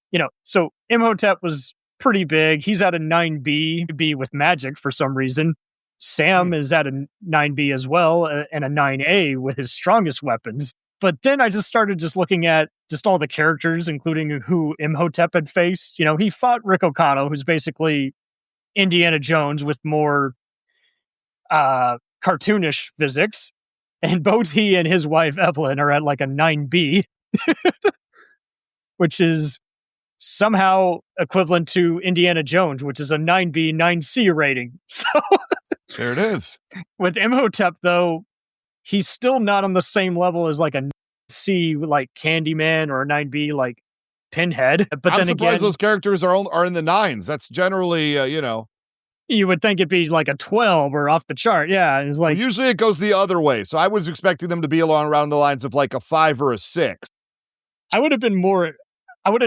so Imhotep was pretty big. He's at a 9B with magic for some reason. Sam is at a 9B as well, and a 9A with his strongest weapons. But then I just started looking at just all the characters, including who Imhotep had faced. He fought Rick O'Connell, who's basically Indiana Jones with more cartoonish physics. And both he and his wife, Evelyn, are at like a 9B, which is somehow equivalent to Indiana Jones, which is a 9B, 9C rating. So there it is. With Imhotep, though, he's still not on the same level as like a C like Candyman or a 9B like Pinhead. But I'm then surprised again, those characters are in the 9s. That's generally, you would think it'd be like a 12 or off the chart. Yeah, it's like usually it goes the other way. So I was expecting them to be around the lines of like a 5 or a 6. I would have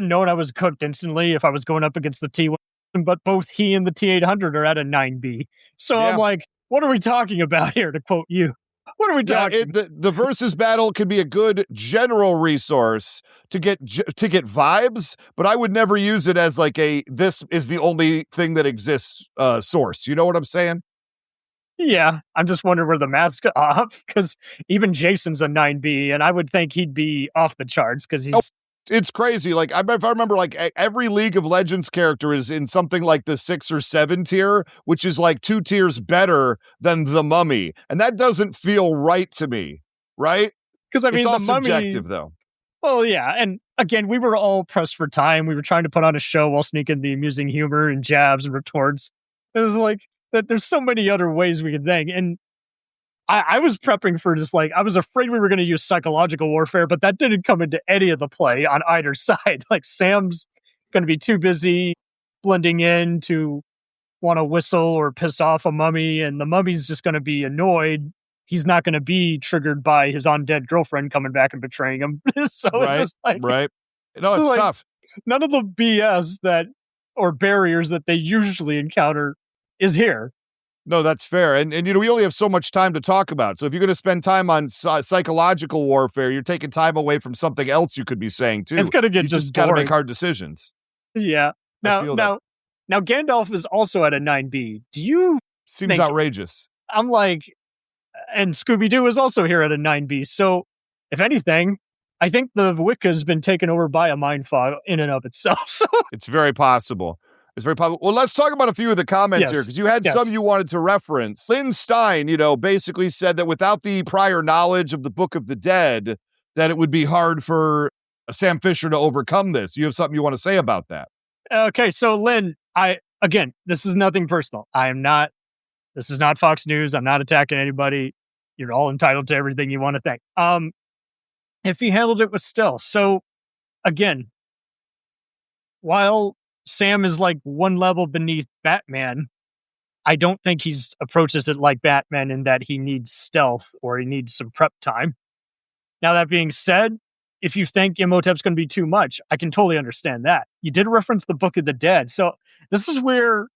known I was cooked instantly if I was going up against the T1, but both he and the T800 are at a 9B. So yeah. I'm like, what are we talking about here, to quote you? What are we talking? The Versus Battle could be a good general resource to get vibes, but I would never use it as like this is the only thing that exists source. You know what I'm saying? Yeah, I'm just wondering where the mask's off, because even Jason's a 9B, and I would think he'd be off the charts because he's... It's crazy. Like, if I remember, like, every League of Legends character is in something like the 6 or 7 tier, which is like 2 tiers better than the Mummy. And that doesn't feel right to me, right? Because, I mean, it's all the Mummy... subjective, though. Well, yeah. And again, we were all pressed for time. We were trying to put on a show while sneaking the amusing humor and jabs and retorts. It was like, that there's so many other ways we could think. And I was prepping for just like, I was afraid we were going to use psychological warfare, but that didn't come into any of the play on either side. Like, Sam's going to be too busy blending in to want to whistle or piss off a mummy, and the mummy's just going to be annoyed. He's not going to be triggered by his undead girlfriend coming back and betraying him. So right, it's just like... Right. No, it's like, tough. None of the BS or barriers that they usually encounter is here. No, that's fair. And we only have so much time to talk about. So if you're going to spend time on psychological warfare, you're taking time away from something else you could be saying too. It's going to get just got to make hard decisions. Yeah. Now Gandalf is also at a 9B. Do you Seems outrageous. I'm like, and Scooby-Doo is also here at a 9B. So if anything, I think the Wicca has been taken over by a mind fog in and of itself. So. It's very possible. It's very possible. Well, let's talk about a few of the comments here, because you had some you wanted to reference. Lynn Stein, basically said that without the prior knowledge of the Book of the Dead, that it would be hard for Sam Fisher to overcome this. You have something you want to say about that? Okay, so Lynn, this is nothing personal. This is not Fox News. I'm not attacking anybody. You're all entitled to everything you want to think. If he handled it with stealth. So, again, while Sam is like one level beneath Batman, I don't think he approaches it like Batman in that he needs stealth or he needs some prep time. Now, that being said, if you think Imhotep's going to be too much, I can totally understand that. You did reference the Book of the Dead. So this is where,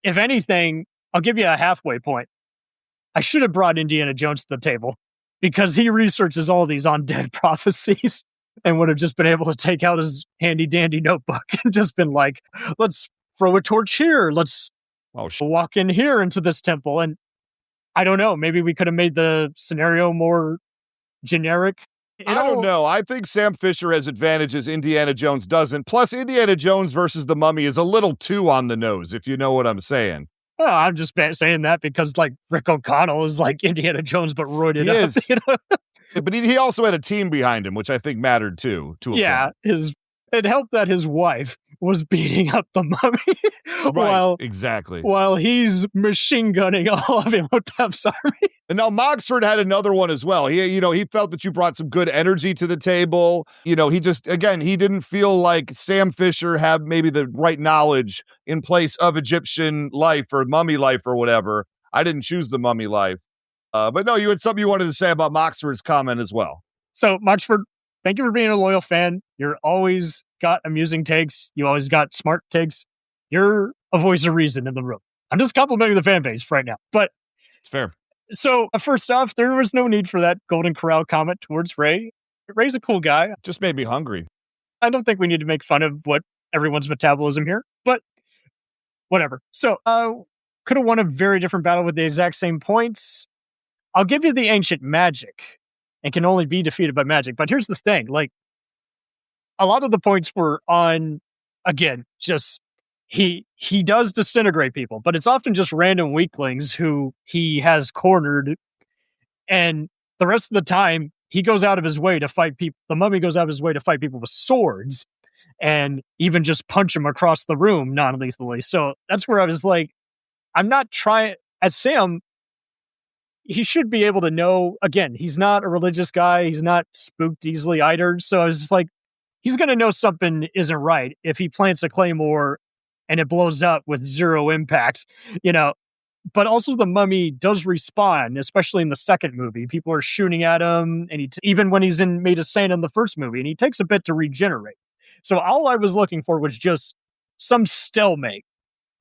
if anything, I'll give you a halfway point. I should have brought Indiana Jones to the table because he researches all these undead prophecies and would have just been able to take out his handy dandy notebook and just been like, let's throw a torch here. Let's walk in here into this temple. And I don't know, maybe we could have made the scenario more generic. I don't know. I think Sam Fisher has advantages Indiana Jones doesn't. Plus, Indiana Jones versus the Mummy is a little too on the nose, if you know what I'm saying. Well, I'm just saying that because, like, Rick O'Connell is like Indiana Jones, but roided up. But he also had a team behind him, which I think mattered too. To a point. It helped that his wife was beating up the Mummy while he's machine gunning all of Imhotep's army. And now Moxford had another one as well. He felt that you brought some good energy to the table. He didn't feel like Sam Fisher had maybe the right knowledge in place of Egyptian life or mummy life or whatever. I didn't choose the mummy life. But no, you had something you wanted to say about Moxford's comment as well. So, Moxford, thank you for being a loyal fan. You're always got amusing takes. You always got smart takes. You're a voice of reason in the room. I'm just complimenting the fan base right now. But it's fair. So, first off, there was no need for that Golden Corral comment towards Ray. Ray's a cool guy. Just made me hungry. I don't think we need to make fun of what everyone's metabolism here, but whatever. So, could have won a very different battle with the exact same points. I'll give you the ancient magic and can only be defeated by magic. But here's the thing, like, a lot of the points were on, again, just he does disintegrate people, but it's often just random weaklings who he has cornered. And the rest of the time, he goes out of his way to fight people. The Mummy goes out of his way to fight people with swords and even just punch them across the room non-lethally. So that's where I was like, I'm not trying, as Sam, he should be able to know, again, he's not a religious guy. He's not spooked easily either. So I was just like, he's going to know something isn't right if he plants a claymore and it blows up with zero impact, But also the Mummy does respawn, especially in the second movie. People are shooting at him, and even when he's made of sand in the first movie, and he takes a bit to regenerate. So all I was looking for was just some stalemate.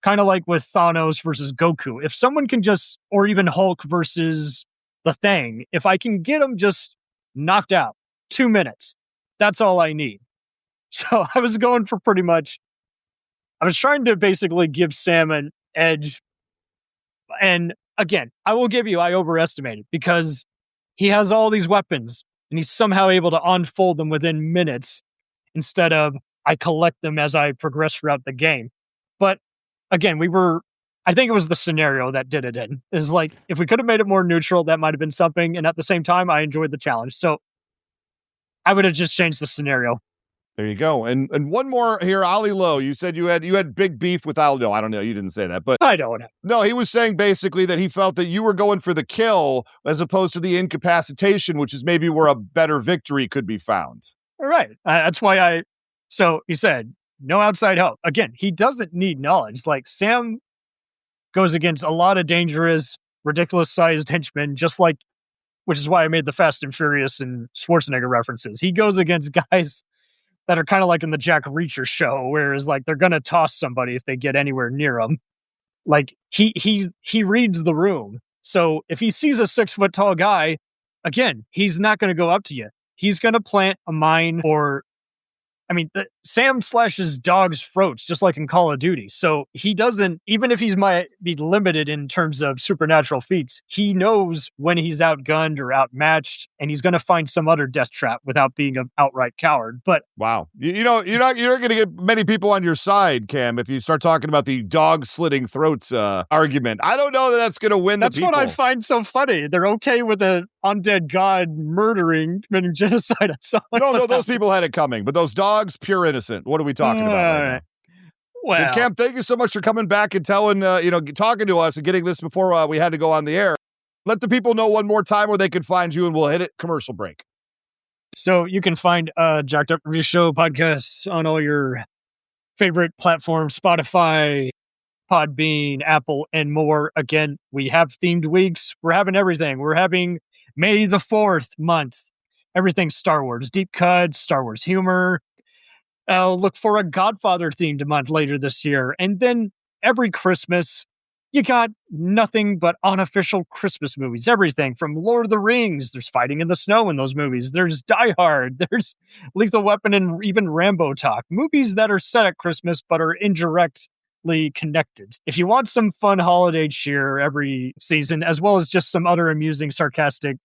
Kind of like with Thanos versus Goku. If someone can or even Hulk versus the Thing, if I can get them just knocked out, 2 minutes, that's all I need. So I was going for I was trying to basically give Sam an edge. And again, I will give you, I overestimated because he has all these weapons and he's somehow able to unfold them within minutes instead of I collect them as I progress throughout the game. But again, I think it was the scenario that did it in. Is like, if we could have made it more neutral, that might have been something. And at the same time, I enjoyed the challenge. So I would have just changed the scenario. There you go. And one more here, Ollie Lowe. You said you had big beef with Ollie. No, I don't know. You didn't say that, but I don't know. No, he was saying basically that he felt that you were going for the kill as opposed to the incapacitation, which is maybe where a better victory could be found. All right. That's why so he said, no outside help. Again, he doesn't need knowledge. Like, Sam goes against a lot of dangerous, ridiculous-sized henchmen, which is why I made the Fast and Furious and Schwarzenegger references. He goes against guys that are kind of like in the Jack Reacher show, whereas like they're gonna toss somebody if they get anywhere near him. Like he reads the room. So if he sees a 6-foot tall guy, again, he's not gonna go up to you. He's gonna plant a mine Sam slashes dogs' throats just like in Call of Duty. So he doesn't, even if he might be limited in terms of supernatural feats, he knows when he's outgunned or outmatched, and he's going to find some other death trap without being an outright coward. But wow, you're not going to get many people on your side, Cam, if you start talking about the dog slitting throats argument. I don't know that that's going to win. That's what I find so funny. They're okay with an undead god committing genocide on someone. No, those people had it coming, but those dogs, pure innocent. What are we talking about right now? Well, and Cam, thank you so much for coming back and telling, talking to us and getting this before we had to go on the air. Let the people know one more time where they can find you, and we'll hit it commercial break. So you can find Jacked Up Review Show podcasts on all your favorite platforms, Spotify, Podbean, Apple, and more. Again, we have themed weeks. We're having everything. We're having May the 4th month. Everything Star Wars, deep cuts, Star Wars humor. Look for a Godfather-themed month later this year. And then every Christmas, you got nothing but unofficial Christmas movies. Everything from Lord of the Rings. There's fighting in the snow in those movies. There's Die Hard. There's Lethal Weapon and even Rambo talk. Movies that are set at Christmas but are indirectly connected. If you want some fun holiday cheer every season, as well as just some other amusing, sarcastic,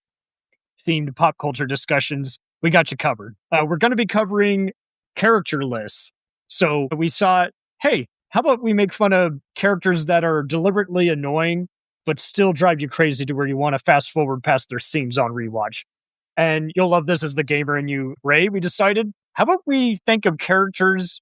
themed pop culture discussions, we got you covered. We're going to be covering character lists. So we thought, hey, how about we make fun of characters that are deliberately annoying, but still drive you crazy to where you want to fast forward past their scenes on rewatch. And you'll love this as the gamer in you, Ray. We decided, how about we think of characters,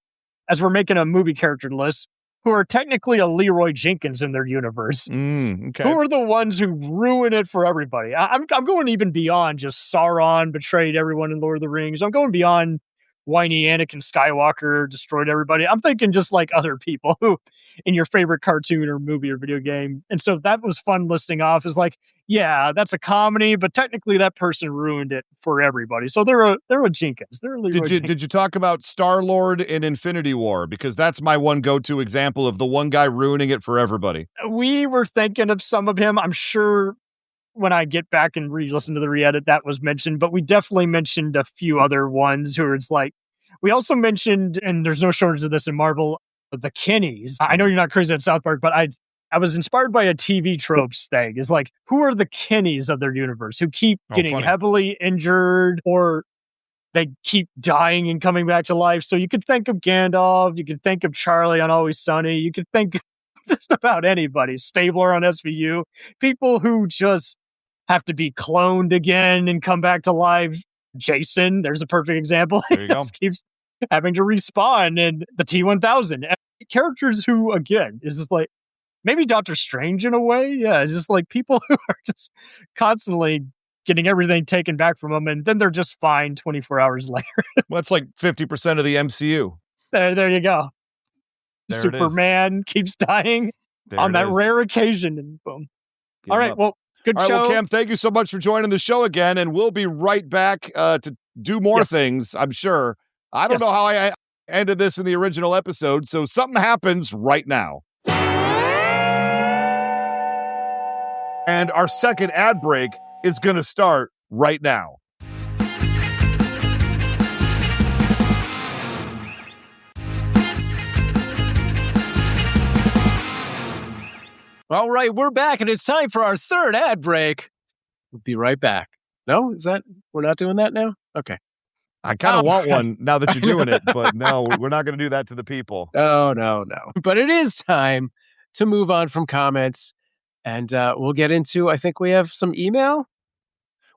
as we're making a movie character list, who are technically a Leroy Jenkins in their universe. Okay. Who are the ones who ruin it for everybody? I'm going even beyond just Sauron betrayed everyone in Lord of the Rings. I'm going beyond whiny Anakin Skywalker destroyed everybody. I'm thinking just like other people who in your favorite cartoon or movie or video game. And so that was fun listing off is like, yeah, that's a comedy, but technically that person ruined it for everybody. So they're a Jenkins. They're a Leroy Jenkins. Did you talk about Star-Lord in Infinity War? Because that's my one go-to example of the one guy ruining it for everybody. We were thinking of some of him. I'm sure when I get back and re-listen to the re-edit, that was mentioned, but we definitely mentioned a few other ones who are it's like, we also mentioned, and there's no shortage of this in Marvel, the Kennies. I know you're not crazy at South Park, but I was inspired by a TV tropes thing. Is like, who are the Kennies of their universe who keep getting heavily injured or they keep dying and coming back to life? So you could think of Gandalf, you could think of Charlie on Always Sunny, you could think just about anybody. Stabler on SVU. People who just have to be cloned again and come back to life. Jason, there's a perfect example. He just keeps having to respawn. And the T-1000. Characters who, again, is just like, maybe Doctor Strange in a way. Yeah, it's just like people who are just constantly getting everything taken back from them, and then they're just fine 24 hours later. Well, that's like 50% of the MCU. There you go. There Superman keeps dying on that rare occasion, and boom. All right, well, good show. Well, Cam, thank you so much for joining the show again, and we'll be right back to do more things, I'm sure. I don't know how I ended this in the original episode, so something happens right now. And our second ad break is going to start right now. All right, we're back, and it's time for our third ad break. We'll be right back. No? We're not doing that now? Okay. I kind of want one now that you're doing it, but no, we're not going to do that to the people. Oh, no. But it is time to move on from comments, and we'll get into, I think we have some email.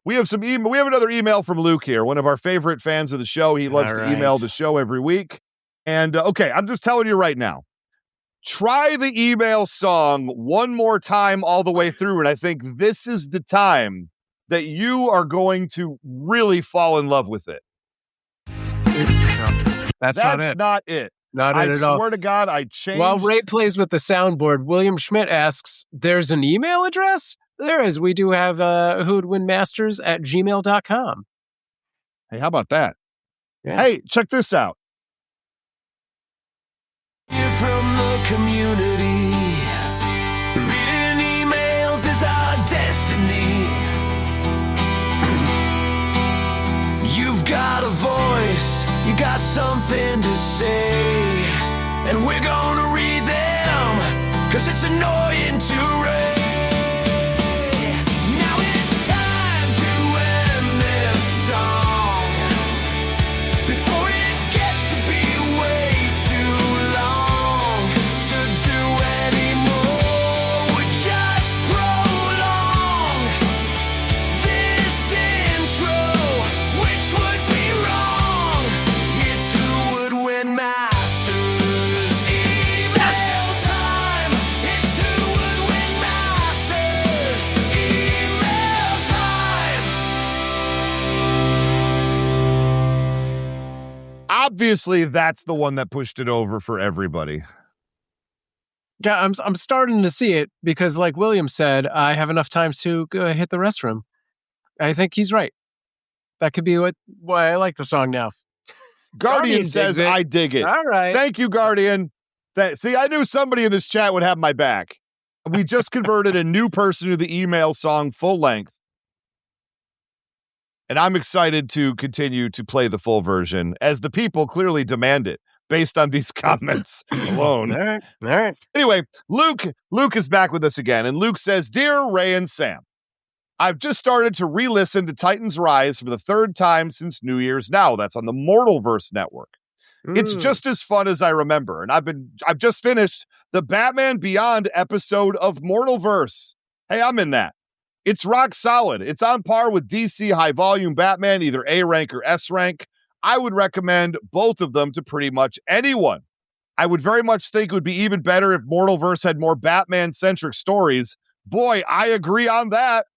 We have some email. We have another email from Luke here, one of our favorite fans of the show. He loves to email the show every week. And okay, I'm just telling you right now, try the email song one more time all the way through, and I think this is the time that you are going to really fall in love with it. That's not it. Not it at all. I swear to God, I changed. While Ray plays with the soundboard, William Schmidt asks, there's an email address? There is. We do have whowodwinmasters@gmail.com. Hey, how about that? Yeah. Hey, check this out. You're from the community. Reading emails is our destiny. You've got a voice you got something to say, and we're gonna read them, 'cause it's annoying to read. Now it's time to end this song before it gets to be way too long to do anymore. We just prolong this intro, which would be wrong. It's Who Would Win Masters. Email time. It's Who Would Win Masters. Email time. Obviously, that's the one that pushed it over for everybody. Yeah, I'm starting to see it because, like William said, I have enough time to go hit the restroom. I think he's right. That could be why I like the song now. Guardian digs says, it. I dig it. All right. Thank you, Guardian. See, I knew somebody in this chat would have my back. We just converted a new person to the email song full length. And I'm excited to continue to play the full version as the people clearly demand it based on these comments alone. All right. All right. Anyway, Luke is back with us again. And Luke says, Dear Ray and Sam, I've just started to re-listen to Titan's Rise for the third time since New Year's now. That's on the Mortalverse network. It's just as fun as I remember. And I've just finished the Batman Beyond episode of Mortalverse. Hey, I'm in that. It's rock solid. It's on par with DC high volume Batman, either A rank or S rank. I would recommend both of them to pretty much anyone. I would very much think it would be even better if Mortalverse had more Batman-centric stories. Boy, I agree on that.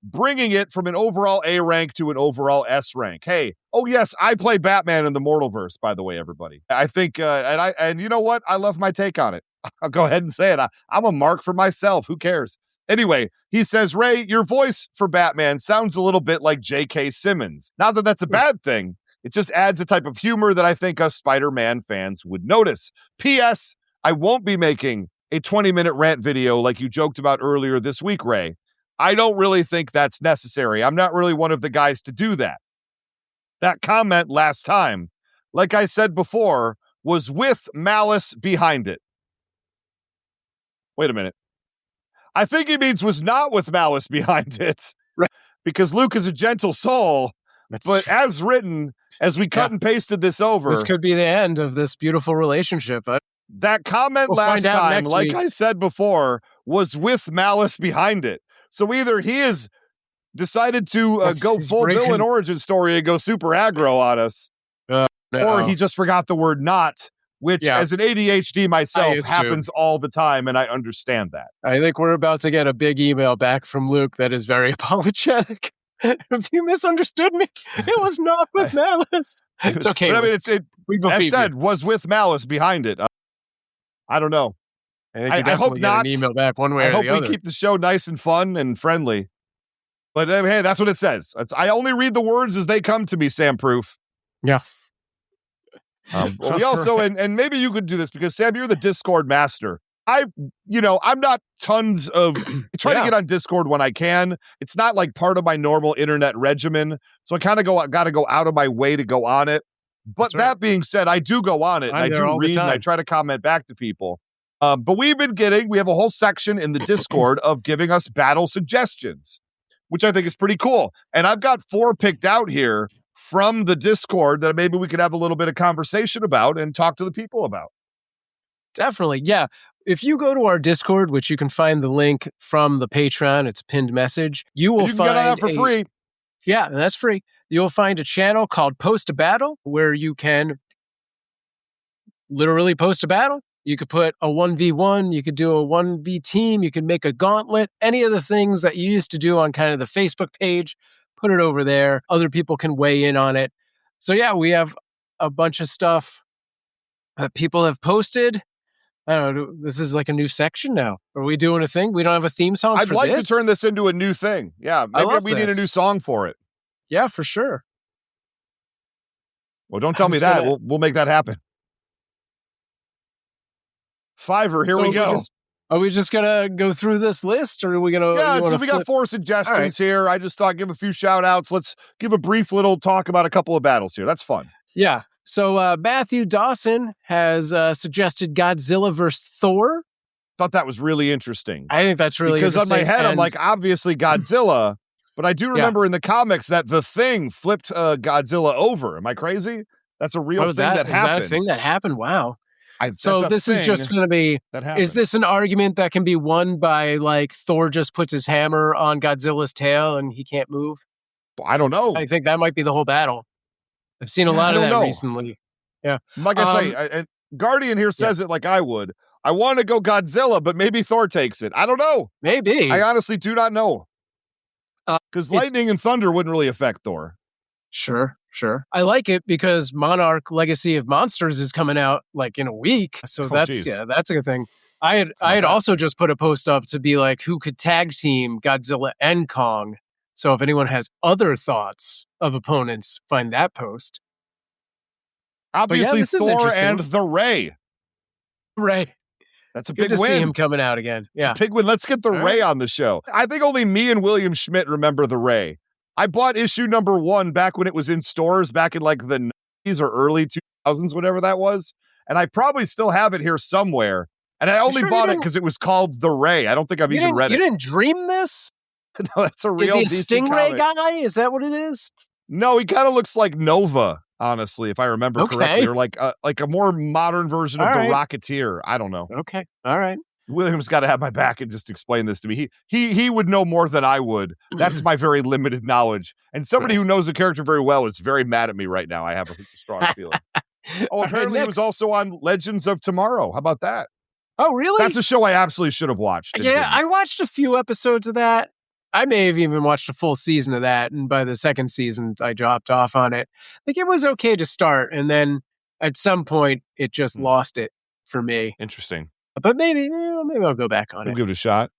Bringing it from an overall A rank to an overall S rank. Hey, oh yes, I play Batman in the Mortalverse, by the way, everybody. I think, and you know what? I love my take on it. I'll go ahead and say it. I'm a mark for myself. Who cares? Anyway, he says, Ray, your voice for Batman sounds a little bit like J.K. Simmons. Not that that's a bad thing. It just adds a type of humor that I think us Spider-Man fans would notice. P.S. I won't be making a 20-minute rant video like you joked about earlier this week, Ray. I don't really think that's necessary. I'm not really one of the guys to do that. That comment last time, like I said before, was with malice behind it. Wait a minute. I think he means was not with malice behind it. Right. Because Luke is a gentle soul. But as written, as we cut and pasted this over, this could be the end of this beautiful relationship. That comment last time, like I said before, was with malice behind it. So either he has decided to go full villain origin story and go super aggro on us, or he just forgot the word not, which as an ADHD myself happens all the time, and I understand that. I think we're about to get a big email back from Luke that is very apologetic. You misunderstood me. It was not with malice. It's okay. But I mean, as said, was with malice behind it. I don't know. I hope not. An email back one way or the other. I hope we keep the show nice and fun and friendly. But hey, that's what it says. I only read the words as they come to me, Sam Proof. Yeah. We also, and maybe you could do this because Sam, you're the Discord master. I'm not tons of trying to get on Discord when I can. It's not like part of my normal internet regimen. So I kind of got to go out of my way to go on it. But that being said, I do go on it and I do read and I try to comment back to people. But we have a whole section in the Discord of giving us battle suggestions, which I think is pretty cool. And I've got 4 picked out here from the Discord that maybe we could have a little bit of conversation about and talk to the people about. Definitely. Yeah. If you go to our Discord, which you can find the link from the Patreon, it's a pinned message, you will find get on that for free. Yeah, that's free. You'll find a channel called Post a Battle where you can literally post a battle. You could put a 1v1, you could do a 1v team, you could make a gauntlet, any of the things that you used to do on kind of the Facebook page, put it over there. Other people can weigh in on it. So yeah, we have a bunch of stuff that people have posted. I don't know, this is like a new section now. Are we doing a thing? We don't have a theme song I'd like to turn this into a new thing. Yeah, maybe we need a new song for it. Yeah, for sure. Well, don't tell me that. We'll make that happen. Fiverr, here we go. Are we just going to go through this list, or are we going to... Yeah, so we got 4 suggestions here. I just thought give a few shout-outs. Let's give a brief little talk about a couple of battles here. That's fun. Yeah. So Matthew Dawson has suggested Godzilla vs. Thor. Thought that was really interesting. I think that's really because on interesting. my head, I'm and- like, obviously Godzilla, but I do remember in the comics that the Thing flipped Godzilla over. Am I crazy? That's a real thing that happened. Is that a thing that happened? Wow. So this is just going to be, is this an argument that can be won by like Thor just puts his hammer on Godzilla's tail and he can't move? I don't know. I think that might be the whole battle. I've seen a lot of that recently. Yeah. Like I say, and Guardian here says it like I would. I want to go Godzilla, but maybe Thor takes it. I don't know. Maybe. I honestly do not know. Because lightning and thunder wouldn't really affect Thor. Sure. I like it because Monarch Legacy of Monsters is coming out like in a week. So that's a good thing. I had also just put a post up to be like, who could tag team Godzilla and Kong? So if anyone has other thoughts of opponents, find that post. Obviously, Thor and the Ray. Ray. That's a Good big to win. see him coming out again. Yeah. It's a big win. Let's get the Ray on the show. I think only me and William Schmidt remember the Ray. I bought issue number 1 back when it was in stores back in like the 90s or early 2000s, whatever that was. And I probably still have it here somewhere. And I only bought it because it was called The Ray. I don't think I've even read it. You didn't dream this? No, that's a real Is he a Stingray guy? Is that what it is? No, he kind of looks like Nova, honestly, if I remember correctly. Or like a more modern version of the Rocketeer. I don't know. Okay. All right. William's got to have my back and just explain this to me. He would know more than I would. That's my very limited knowledge. And somebody who knows the character very well is very mad at me right now. I have a strong feeling. Apparently he was also on Legends of Tomorrow. How about that? Oh, really? That's a show I absolutely should have watched. Yeah, I watched a few episodes of that. I may have even watched a full season of that. And by the second season, I dropped off on it. Like, it was okay to start. And then at some point, it just lost it for me. Interesting. But maybe I'll go back on it. We'll give it a shot.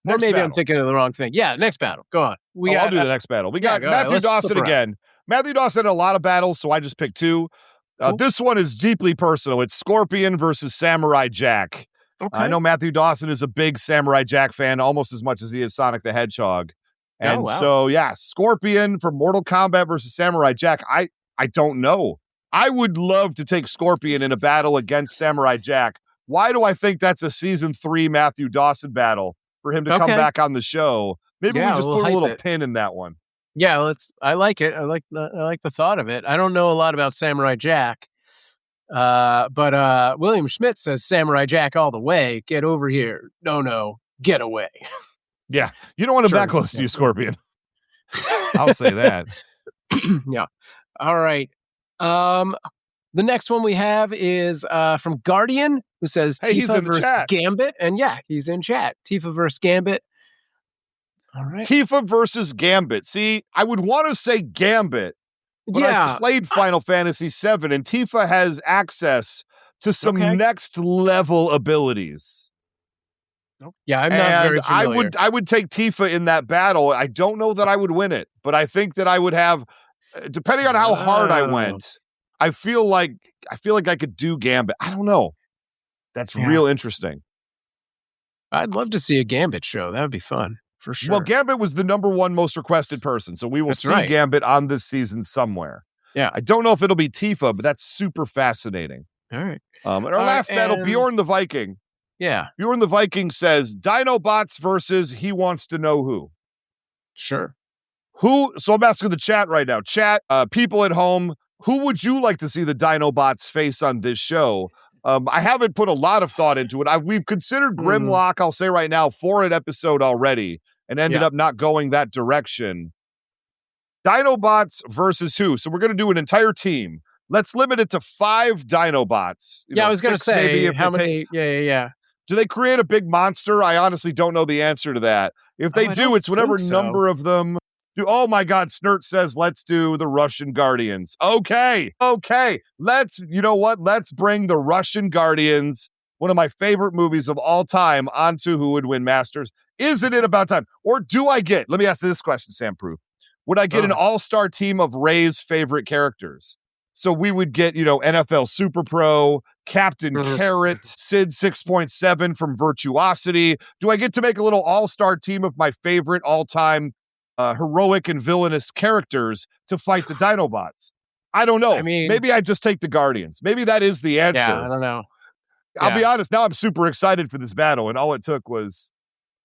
Or maybe I'm thinking of the wrong thing. Yeah, next battle. Go on. I'll do the next battle. We got Matthew Dawson again. Matthew Dawson had a lot of battles, so I just picked 2. This one is deeply personal. It's Scorpion versus Samurai Jack. Okay. I know Matthew Dawson is a big Samurai Jack fan, almost as much as he is Sonic the Hedgehog. And so, Scorpion for Mortal Kombat versus Samurai Jack. I don't know. I would love to take Scorpion in a battle against Samurai Jack. Why do I think that's a season 3 Matthew Dawson battle for him to come back on the show? Maybe we just put a little pin in that one. Yeah, I like it. I like the thought of it. I don't know a lot about Samurai Jack. But William Schmidt says Samurai Jack all the way. Get over here. No, get away. Yeah, you don't want him that close to you, Scorpion. I'll say that. Yeah. All right. The next one we have is from Guardian, who says Tifa versus Gambit. And he's in chat. Tifa versus Gambit. All right. Tifa versus Gambit. See, I would want to say Gambit, but I played Final Fantasy VII, and Tifa has access to some next level abilities. Yeah, I'm not very familiar. I would take Tifa in that battle. I don't know that I would win it, but I think that I would have, depending on how hard I went, I feel like I could do Gambit. I don't know. That's real interesting. I'd love to see a Gambit show. That would be fun. For sure. Well, Gambit was the #1 most requested person, so we will see Gambit on this season somewhere. Yeah. I don't know if it'll be Tifa, but that's super fascinating. All right. And our last battle, Bjorn the Viking. Yeah. Bjorn the Viking says, Dinobots versus He Wants to Know Who. Sure. So I'm asking the chat right now. Chat, people at home, who would you like to see the Dinobots face on this show? I haven't put a lot of thought into it. We've considered Grimlock, I'll say right now, for an episode already, and ended up not going that direction. Dinobots versus who? So we're going to do an entire team. Let's limit it to 5 Dinobots. I was going to say, maybe how many? Yeah. Do they create a big monster? I honestly don't know the answer to that. If they do, it's whatever number of them. Oh my God, Snert says, let's do the Russian Guardians. Okay. You know what? Let's bring the Russian Guardians, one of my favorite movies of all time, onto Who Would Win Masters. Isn't it about time? Or do I get, let me ask this question, Sam Proof. Would I get an all-star team of Ray's favorite characters? So we would get, NFL Super Pro, Captain Carrot, Sid 6.7 from Virtuosity. Do I get to make a little all-star team of my favorite all-time heroic and villainous characters to fight the Dinobots? I don't know. I mean, maybe I just take the Guardians. Maybe that is the answer. Yeah, I don't know. I'll be honest. Now I'm super excited for this battle, and all it took was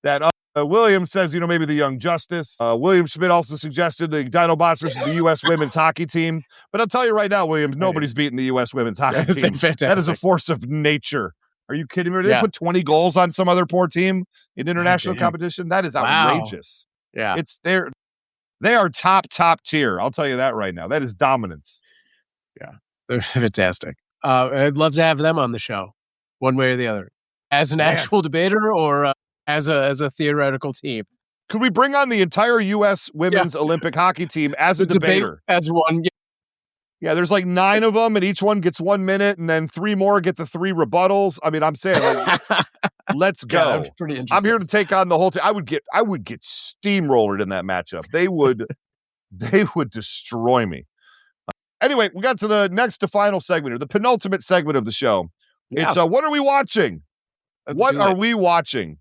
that William says, maybe the Young Justice. William Schmidt also suggested the Dinobots versus the U.S. women's hockey team. But I'll tell you right now, William, nobody's beating the U.S. women's hockey team. That is a force of nature. Are you kidding me? Did they put 20 goals on some other poor team in international competition? That is outrageous. Yeah. They are top tier. I'll tell you that right now. That is dominance. Yeah. They're fantastic. I'd love to have them on the show, one way or the other, as an actual debater or as a theoretical team. Could we bring on the entire U.S. women's Olympic hockey team as a debater? As one. Yeah, there's like 9 of them, and each one gets 1 minute, and then 3 more get the 3 rebuttals. I mean, I'm saying, let's go. Yeah, that's pretty interesting. I'm here to take on the whole team. I would get steamrolled in that matchup. They would destroy me. Anyway, we got to the next to final segment, or the penultimate segment of the show. Yeah. It's what are we watching? What are we watching?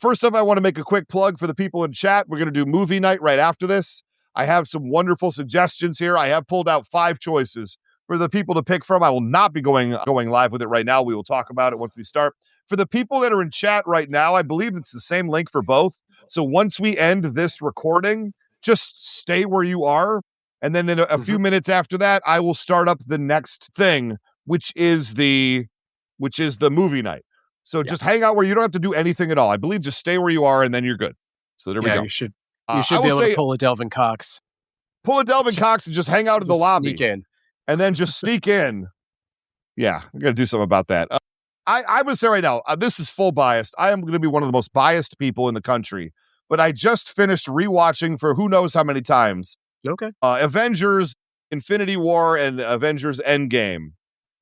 First up, I want to make a quick plug for the people in chat. We're going to do movie night right after this. I have some wonderful suggestions here. I have pulled out 5 choices for the people to pick from. I will not be going live with it right now. We will talk about it once we start. For the people that are in chat right now, I believe it's the same link for both. So once we end this recording, just stay where you are. And then in a few minutes after that, I will start up the next thing, which is the movie night. So just hang out where you don't have to do anything at all. I believe just stay where you are, and then you're good. So there we go. You should be able to pull a Delvin Cox. Pull a Delvin Cox and just hang out in the lobby. Sneak in. And then just sneak in. Yeah, I got to do something about that. I would say right now, this is full biased. I am going to be one of the most biased people in the country. But I just finished rewatching for who knows how many times. Okay. Avengers Infinity War and Avengers Endgame,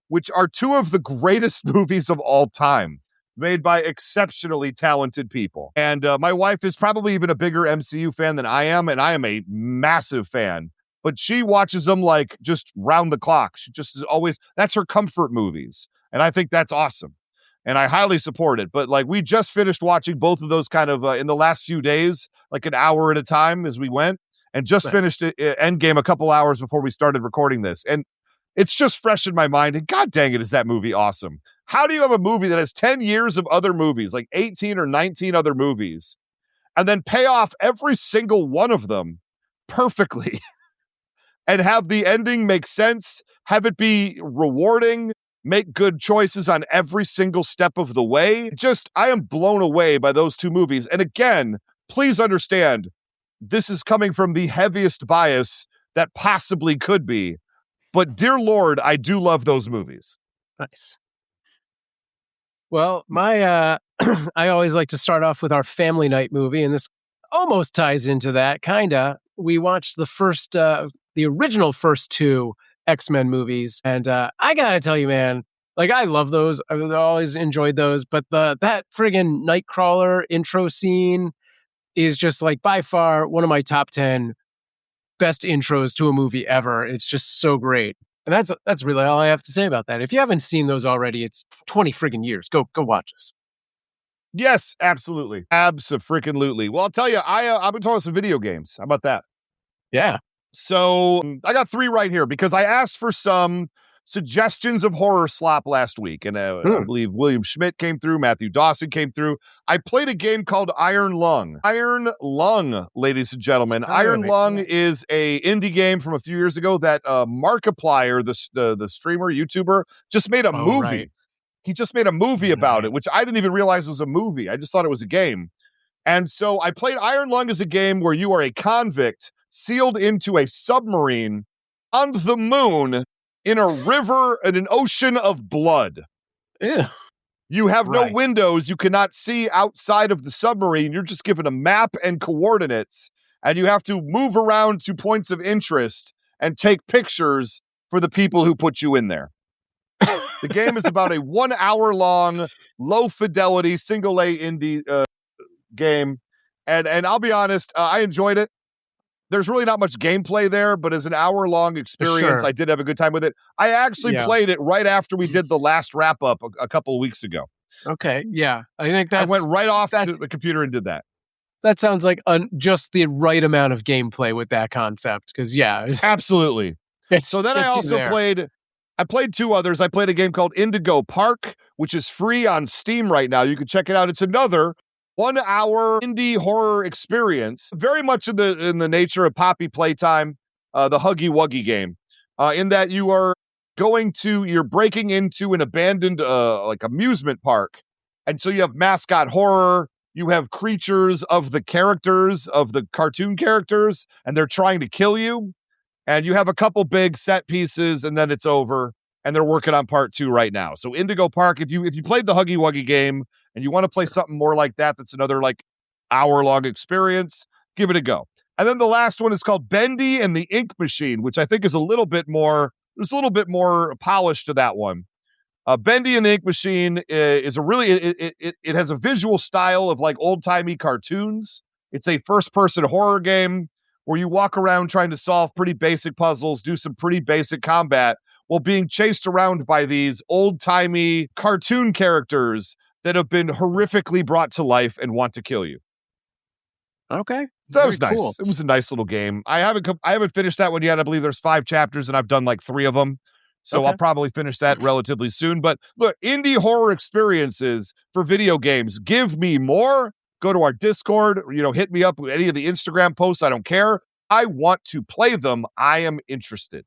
which are 2 of the greatest movies of all time, made by exceptionally talented people. And my wife is probably even a bigger MCU fan than I am, and I am a massive fan. But she watches them like just round the clock. She just is always, that's her comfort movies. And I think that's awesome. And I highly support it. But like we just finished watching both of those kind of in the last few days, like an hour at a time as we went, and just finished Endgame a couple hours before we started recording this. And it's just fresh in my mind. And God dang it, is that movie awesome. How do you have a movie that has 10 years of other movies, like 18 or 19 other movies, and then pay off every single one of them perfectly and have the ending make sense, have it be rewarding, make good choices on every single step of the way? I am blown away by those 2 movies. And again, please understand, this is coming from the heaviest bias that possibly could be. But dear Lord, I do love those movies. Nice. Well, my I always like to start off with our family night movie, and this almost ties into that, kinda. We watched the original first 2 X-Men movies, and I gotta tell you, man, like I love those. I've always enjoyed those, but that friggin' Nightcrawler intro scene is just like by far one of my top 10 best intros to a movie ever. It's just so great. And that's really all I have to say about that. If you haven't seen those already, it's 20 friggin' years. Go watch this. Yes, absolutely. Abso-freaking-lutely. Well, I'll tell you, I've been talking some video games. How about that? Yeah. So I got 3 right here because I asked for some suggestions of horror slop last week. And I believe William Schmidt came through. Matthew Dawson came through. I played a game called Iron Lung. Iron Lung, ladies and gentlemen. Iron Lung is a indie game from a few years ago that Markiplier, the streamer, YouTuber, just made a movie. Right. He just made a movie about it, which I didn't even realize was a movie. I just thought it was a game. And so I played Iron Lung as a game where you are a convict sealed into a submarine on the moon in a river, in an ocean of blood. Ew. You have no windows. You cannot see outside of the submarine. You're just given a map and coordinates, and you have to move around to points of interest and take pictures for the people who put you in there. The game is about a 1 hour long, low fidelity, single A indie game. And I'll be honest, I enjoyed it. There's really not much gameplay there, but as an hour long experience, I did have a good time with it. I actually played it right after we did the last wrap up a couple of weeks ago. Okay. Yeah. I think I went right off to the computer and did that. That sounds like just the right amount of gameplay with that concept. Because, absolutely. So then I also played 2 others. I played a game called Indigo Park, which is free on Steam right now. You can check it out. It's another 1-hour indie horror experience, very much in the nature of Poppy Playtime, the Huggy Wuggy game, in that you're breaking into an abandoned like amusement park. And so you have mascot horror, you have creatures of the characters, of the cartoon characters, and they're trying to kill you. And you have a couple big set pieces, and then it's over. And they're working on part 2 right now. So Indigo Park, if you played the Huggy Wuggy game and you want to play something more like that's another like hour-long experience, give it a go. And then the last one is called Bendy and the Ink Machine, which I think is a little bit more polished to that one. Bendy and the Ink Machine is it has a visual style of like old-timey cartoons. It's a first-person horror game where you walk around trying to solve pretty basic puzzles, do some pretty basic combat, while being chased around by these old-timey cartoon characters that have been horrifically brought to life and want to kill you. Okay. So that was nice. Cool. It was a nice little game. I haven't finished that one yet. I believe there's 5 chapters, and I've done like 3 of them. So I'll probably finish that relatively soon. But look, indie horror experiences for video games. Give me more. Go to our Discord, hit me up with any of the Instagram posts. I don't care. I want to play them. I am interested.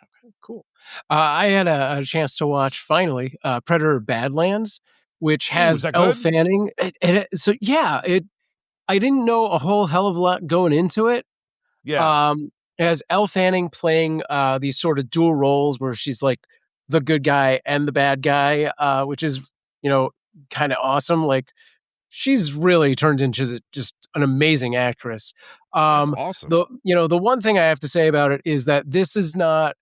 Okay, cool. I had a chance to watch, finally, Predator Badlands, which has Elle Fanning. I didn't know a whole hell of a lot going into it. Yeah. It has Elle Fanning playing these sort of dual roles where she's like the good guy and the bad guy, which is, kind of awesome. Like, she's really turned into just an amazing actress. That's awesome. The one thing I have to say about it is that this is not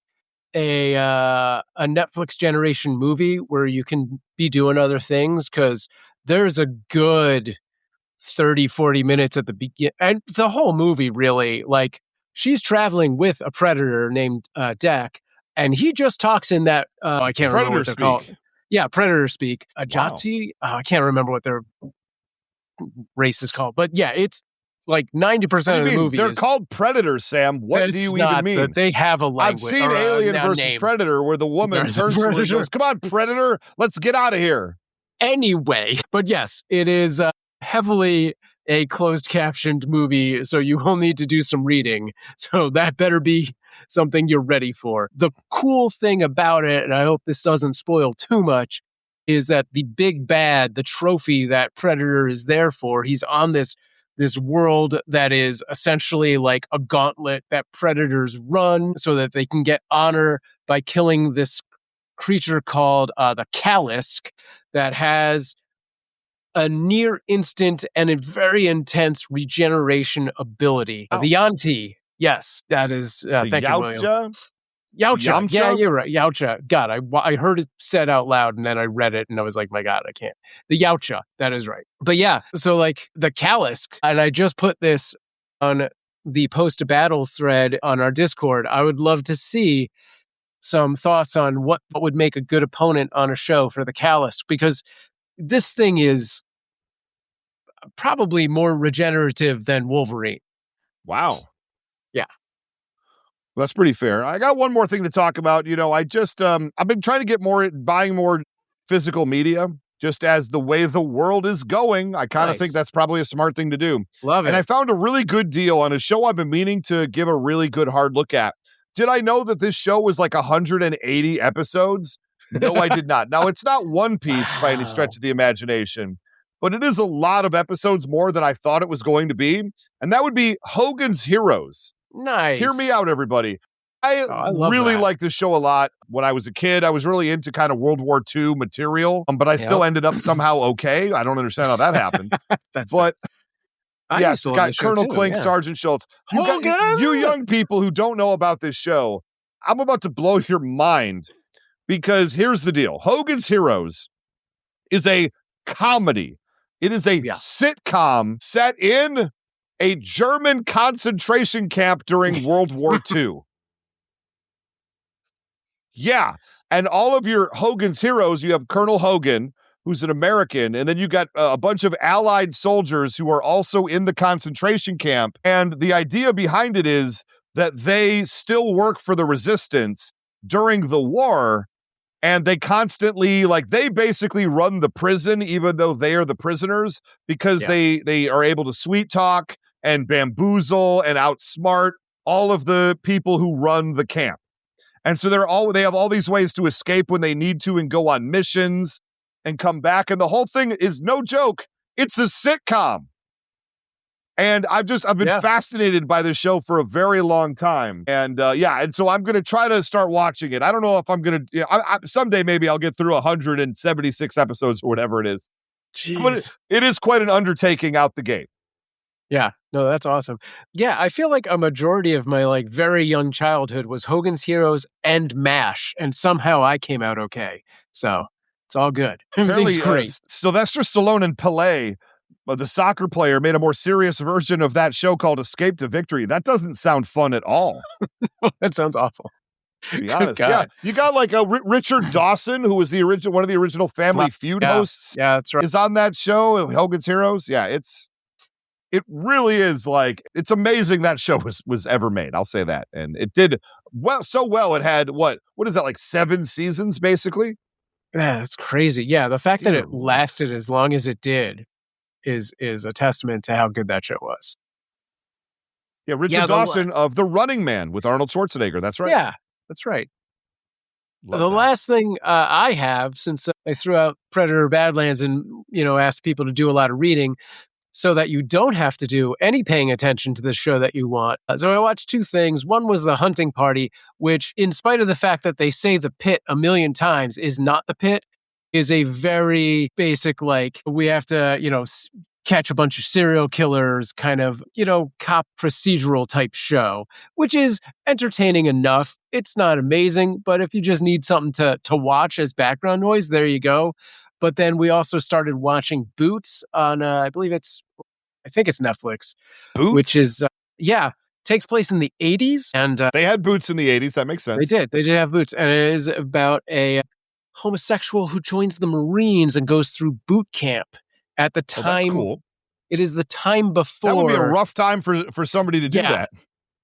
a Netflix generation movie where you can be doing other things, because there's a good 30-40 minutes at the beginning, and the whole movie really, like, she's traveling with a predator named Dak, and he just talks in that I can't remember what they're called. Yeah, predator speak. Ajati. I can't remember what their race is called, but yeah, it's like 90% of the movie. They're called predators, Sam. What do you even mean? They have a language. I've seen Alien versus Predator where the woman turns to her and goes, "Come on, Predator, let's get out of here." Anyway, but yes, it is heavily a closed captioned movie, so you will need to do some reading. So that better be something you're ready for. The cool thing about it, and I hope this doesn't spoil too much, is that the big bad, the trophy that Predator is there for, he's on this world that is essentially like a gauntlet that predators run so that they can get honor by killing this creature called the Callisk that has a near instant and a very intense regeneration ability. The Yanti. Yes, that is. Thank you, William. Yautja. Yeah, you're right. Yautja. God, I heard it said out loud and then I read it and I was like, my God, I can't. The Yautja. That is right. But yeah, so like the Callisk, and I just put this on the post-battle thread on our Discord. I would love to see some thoughts on what would make a good opponent on a show for the Callisk, because this thing is probably more regenerative than Wolverine. Wow. Yeah. Well, that's pretty fair. I got one more thing to talk about. I just, I've been trying to get buying more physical media, just as the way the world is going. I kind of think that's probably a smart thing to do. Love it. And I found a really good deal on a show I've been meaning to give a really good hard look at. Did I know that this show was like 180 episodes? No, I did not. Now, it's not One Piece by any stretch of the imagination, but it is a lot of episodes more than I thought it was going to be. And that would be Hogan's Heroes. Nice. Hear me out, everybody. I really liked this show a lot. When I was a kid, I was really into kind of World War II material, but I still ended up somehow okay. I don't understand how that happened. Yes, got Colonel Klink, Sergeant Schultz. You young people who don't know about this show, I'm about to blow your mind, because here's the deal. Hogan's Heroes is a comedy. It is a sitcom set in a German concentration camp during World War II. Yeah. And all of your Hogan's Heroes, you have Colonel Hogan, who's an American, and then you got a bunch of Allied soldiers who are also in the concentration camp. And the idea behind it is that they still work for the resistance during the war. And they constantly, like, they basically run the prison, even though they are the prisoners, because they are able to sweet talk and bamboozle and outsmart all of the people who run the camp. And so they have all these ways to escape when they need to and go on missions and come back. And the whole thing is no joke. It's a sitcom. And I've been fascinated by this show for a very long time. And and so I'm going to try to start watching it. I don't know if I'm going to, someday maybe I'll get through 176 episodes or whatever it is. But it is quite an undertaking out the gate. Yeah, no, that's awesome. Yeah, I feel like a majority of my like very young childhood was Hogan's Heroes and MASH, and somehow I came out okay. So it's all good. Everything's great. Sylvester Stallone and Pelé, the soccer player, made a more serious version of that show called Escape to Victory. That doesn't sound fun at all. That sounds awful. To be honest, yeah, you got like a Richard Dawson, who was one of the original Family Feud hosts. Yeah, that's right. Is on that show, Hogan's Heroes. Yeah, it really is like, it's amazing that show was ever made. I'll say that. And it did so well. It had what is that, like 7 seasons basically? Yeah, that's crazy. Yeah, the fact that it lasted as long as it did is a testament to how good that show was. Yeah, Richard Dawson of The Running Man with Arnold Schwarzenegger. That's right. Yeah, that's right. Last thing I have, since I threw out Predator Badlands and, asked people to do a lot of reading so that you don't have to do any paying attention to the show that you want. So I watched 2 things. One was The Hunting Party, which, in spite of the fact that they say The Pit a million times, is not The Pit, is a very basic, like, we have to, catch a bunch of serial killers kind of, cop procedural type show, which is entertaining enough. It's not amazing, but if you just need something to watch as background noise, there you go. But then we also started watching Boots on, I think it's Netflix. Boots? Which is, takes place in the 80s. And they had Boots in the 80s. That makes sense. They did have Boots. And it is about a homosexual who joins the Marines and goes through boot camp. At the time, that's cool. It is the time before. That would be a rough time for somebody to do that.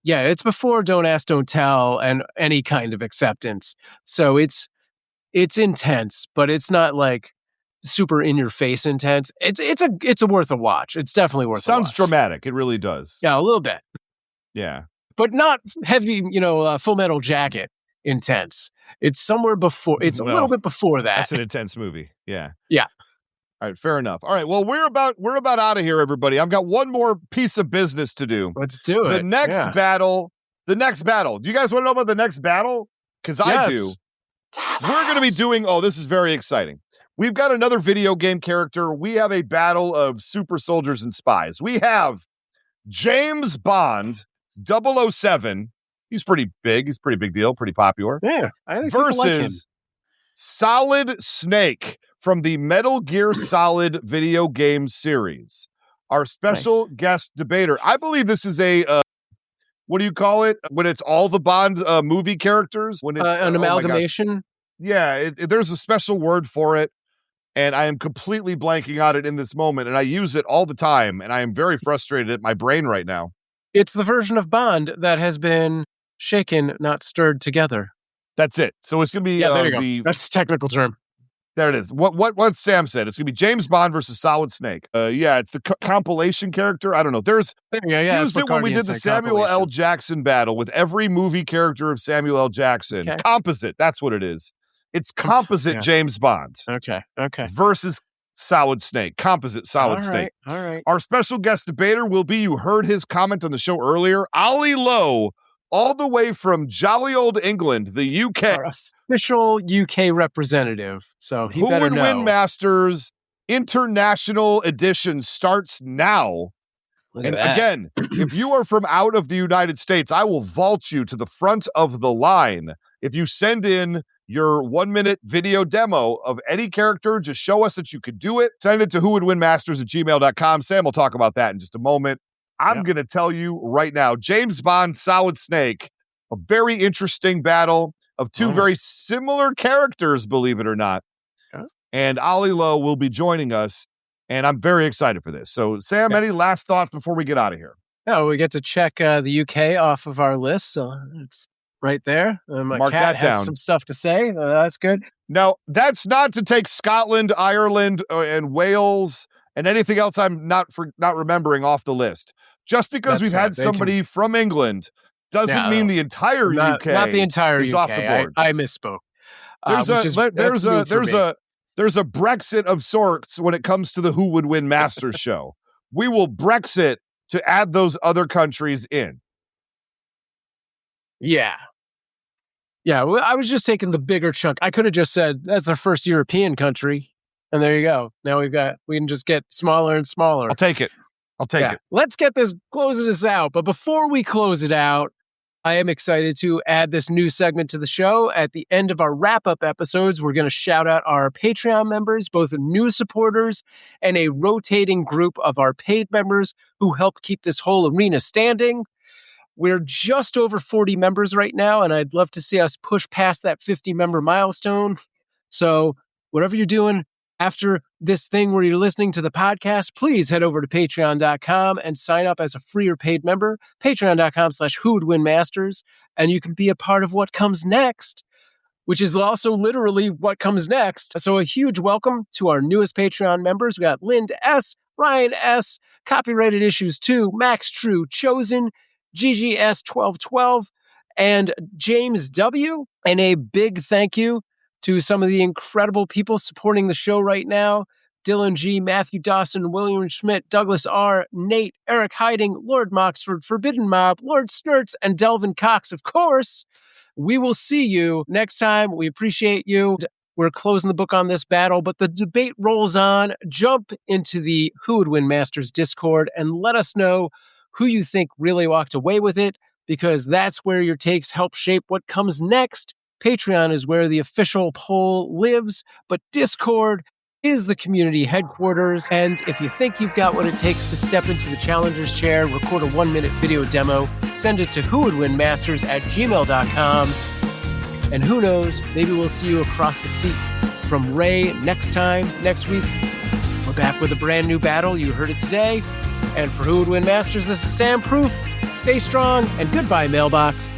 Yeah, it's before Don't Ask, Don't Tell and any kind of acceptance. So it's intense, but it's not like super in your face intense. It's worth a watch. It's definitely worth a watch. Sounds dramatic. It really does. Yeah, a little bit. Yeah. But not heavy, Full Metal Jacket intense. It's somewhere before. It's a little bit before that. That's an intense movie. Yeah. Yeah. All right, fair enough. All right, well, we're about out of here, everybody. I've got one more piece of business to do. Let's do it. The next battle. Do you guys want to know about the next battle? Because I do. We're going to be doing, this is very exciting. We've got another video game character. We have a battle of super soldiers and spies. We have James Bond, 007. He's pretty big. He's a pretty big deal, pretty popular. Yeah, I think people like him. Versus Solid Snake from the Metal Gear Solid video game series. Our special guest debater. I believe this is a, what do you call it? When it's all the Bond movie characters? When it's an amalgamation? There's a special word for it. And I am completely blanking on it in this moment. And I use it all the time. And I am very frustrated at my brain right now. It's the version of Bond that has been shaken, not stirred together. That's it. So it's going to be there you go. That's a technical term. There it is. What Sam said. It's going to be James Bond versus Solid Snake. It's the compilation character. I don't know. Used it when we did the Samuel L. Jackson battle with every movie character of Samuel L. Jackson. Okay. Composite. That's what it is. It's composite James Bond. Okay. Versus Solid Snake. Composite Solid Snake. All right. Our special guest debater will be, you heard his comment on the show earlier, Ollie Lowe, all the way from jolly old England, the UK. Our official UK representative. So he better know. Who Would Win Masters International Edition starts now. And again, if you are from out of the United States, I will vault you to the front of the line. If you send in your 1-minute video demo of any character, just show us that you could do it. Send it to whowouldwinmasters@gmail.com. Sam will talk about that in just a moment. I'm going to tell you right now, James Bond, Solid Snake, a very interesting battle of two very similar characters, believe it or not. And Ollie Lowe will be joining us, and I'm very excited for this. So, Sam, any last thoughts before we get out of here? Oh, we get to check the UK off of our list, so it's right there. My Mark cat that has down. some stuff to say. That's good. Now, that's not to take Scotland, Ireland, and Wales and anything else I'm not remembering off the list. Just because That's we've fair. had They somebody from England doesn't mean the entire not UK the entire is UK. off the board. I misspoke. There's That's new for me. there's a Brexit of sorts when it comes to the Who Would Win Masters show. We will Brexit to add those other countries in. Yeah. Yeah, well, I was just taking the bigger chunk. I could have just said that's our first European country, and there you go. Now we can just get smaller and smaller. I'll take it. Let's close this out. But before we close it out, I am excited to add this new segment to the show. At the end of our wrap-up episodes, we're going to shout out our Patreon members, both new supporters and a rotating group of our paid members who help keep this whole arena standing. We're just over 40 members right now, and I'd love to see us push past that 50-member milestone. So whatever you're doing after this thing where you're listening to the podcast, please head over to patreon.com and sign up as a free or paid member, patreon.com/whowouldwinmasters, and you can be a part of what comes next, which is also literally what comes next. So a huge welcome to our newest Patreon members. We got Lind S., Ryan S., Copyrighted Issues 2, Max True, Chosen, GGS1212, and James W. And a big thank you to some of the incredible people supporting the show right now. Dylan G., Matthew Dawson, William Schmidt, Douglas R., Nate, Eric Hiding, Lord Moxford, Forbidden Mob, Lord Snurts, and Delvin Cox, of course. We will see you next time. We appreciate you. We're closing the book on this battle, but the debate rolls on. Jump into the Who Would Win Masters Discord and let us know who you think really walked away with it, because that's where your takes help shape what comes next. Patreon is where the official poll lives, but Discord is the community headquarters. And if you think you've got what it takes to step into the challenger's chair, record a 1-minute video demo, send it to whowouldwinmasters@gmail.com. And who knows, maybe we'll see you across the seat from Ray next week. We're back with a brand new battle. You heard it today. And for Who Would Win Masters, this is Sam Proof. Stay strong, and goodbye, Mailbox.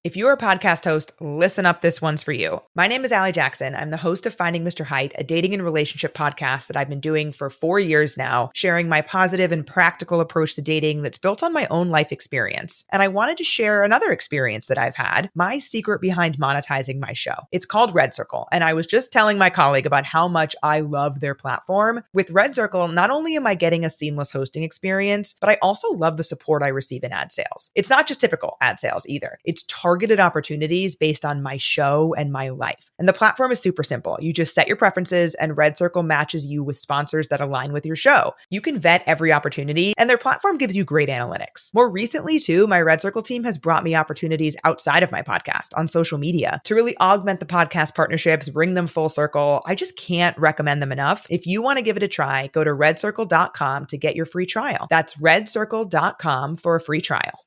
If you're a podcast host, listen up, this one's for you. My name is Allie Jackson. I'm the host of Finding Mr. Height, a dating and relationship podcast that I've been doing for 4 years now, sharing my positive and practical approach to dating that's built on my own life experience. And I wanted to share another experience that I've had, my secret behind monetizing my show. It's called Red Circle, and I was just telling my colleague about how much I love their platform. With Red Circle, not only am I getting a seamless hosting experience, but I also love the support I receive in ad sales. It's not just typical ad sales either. It's targeted opportunities based on my show and my life. And the platform is super simple. You just set your preferences and Red Circle matches you with sponsors that align with your show. You can vet every opportunity and their platform gives you great analytics. More recently too, my Red Circle team has brought me opportunities outside of my podcast on social media to really augment the podcast partnerships, bring them full circle. I just can't recommend them enough. If you want to give it a try, go to redcircle.com to get your free trial. That's redcircle.com for a free trial.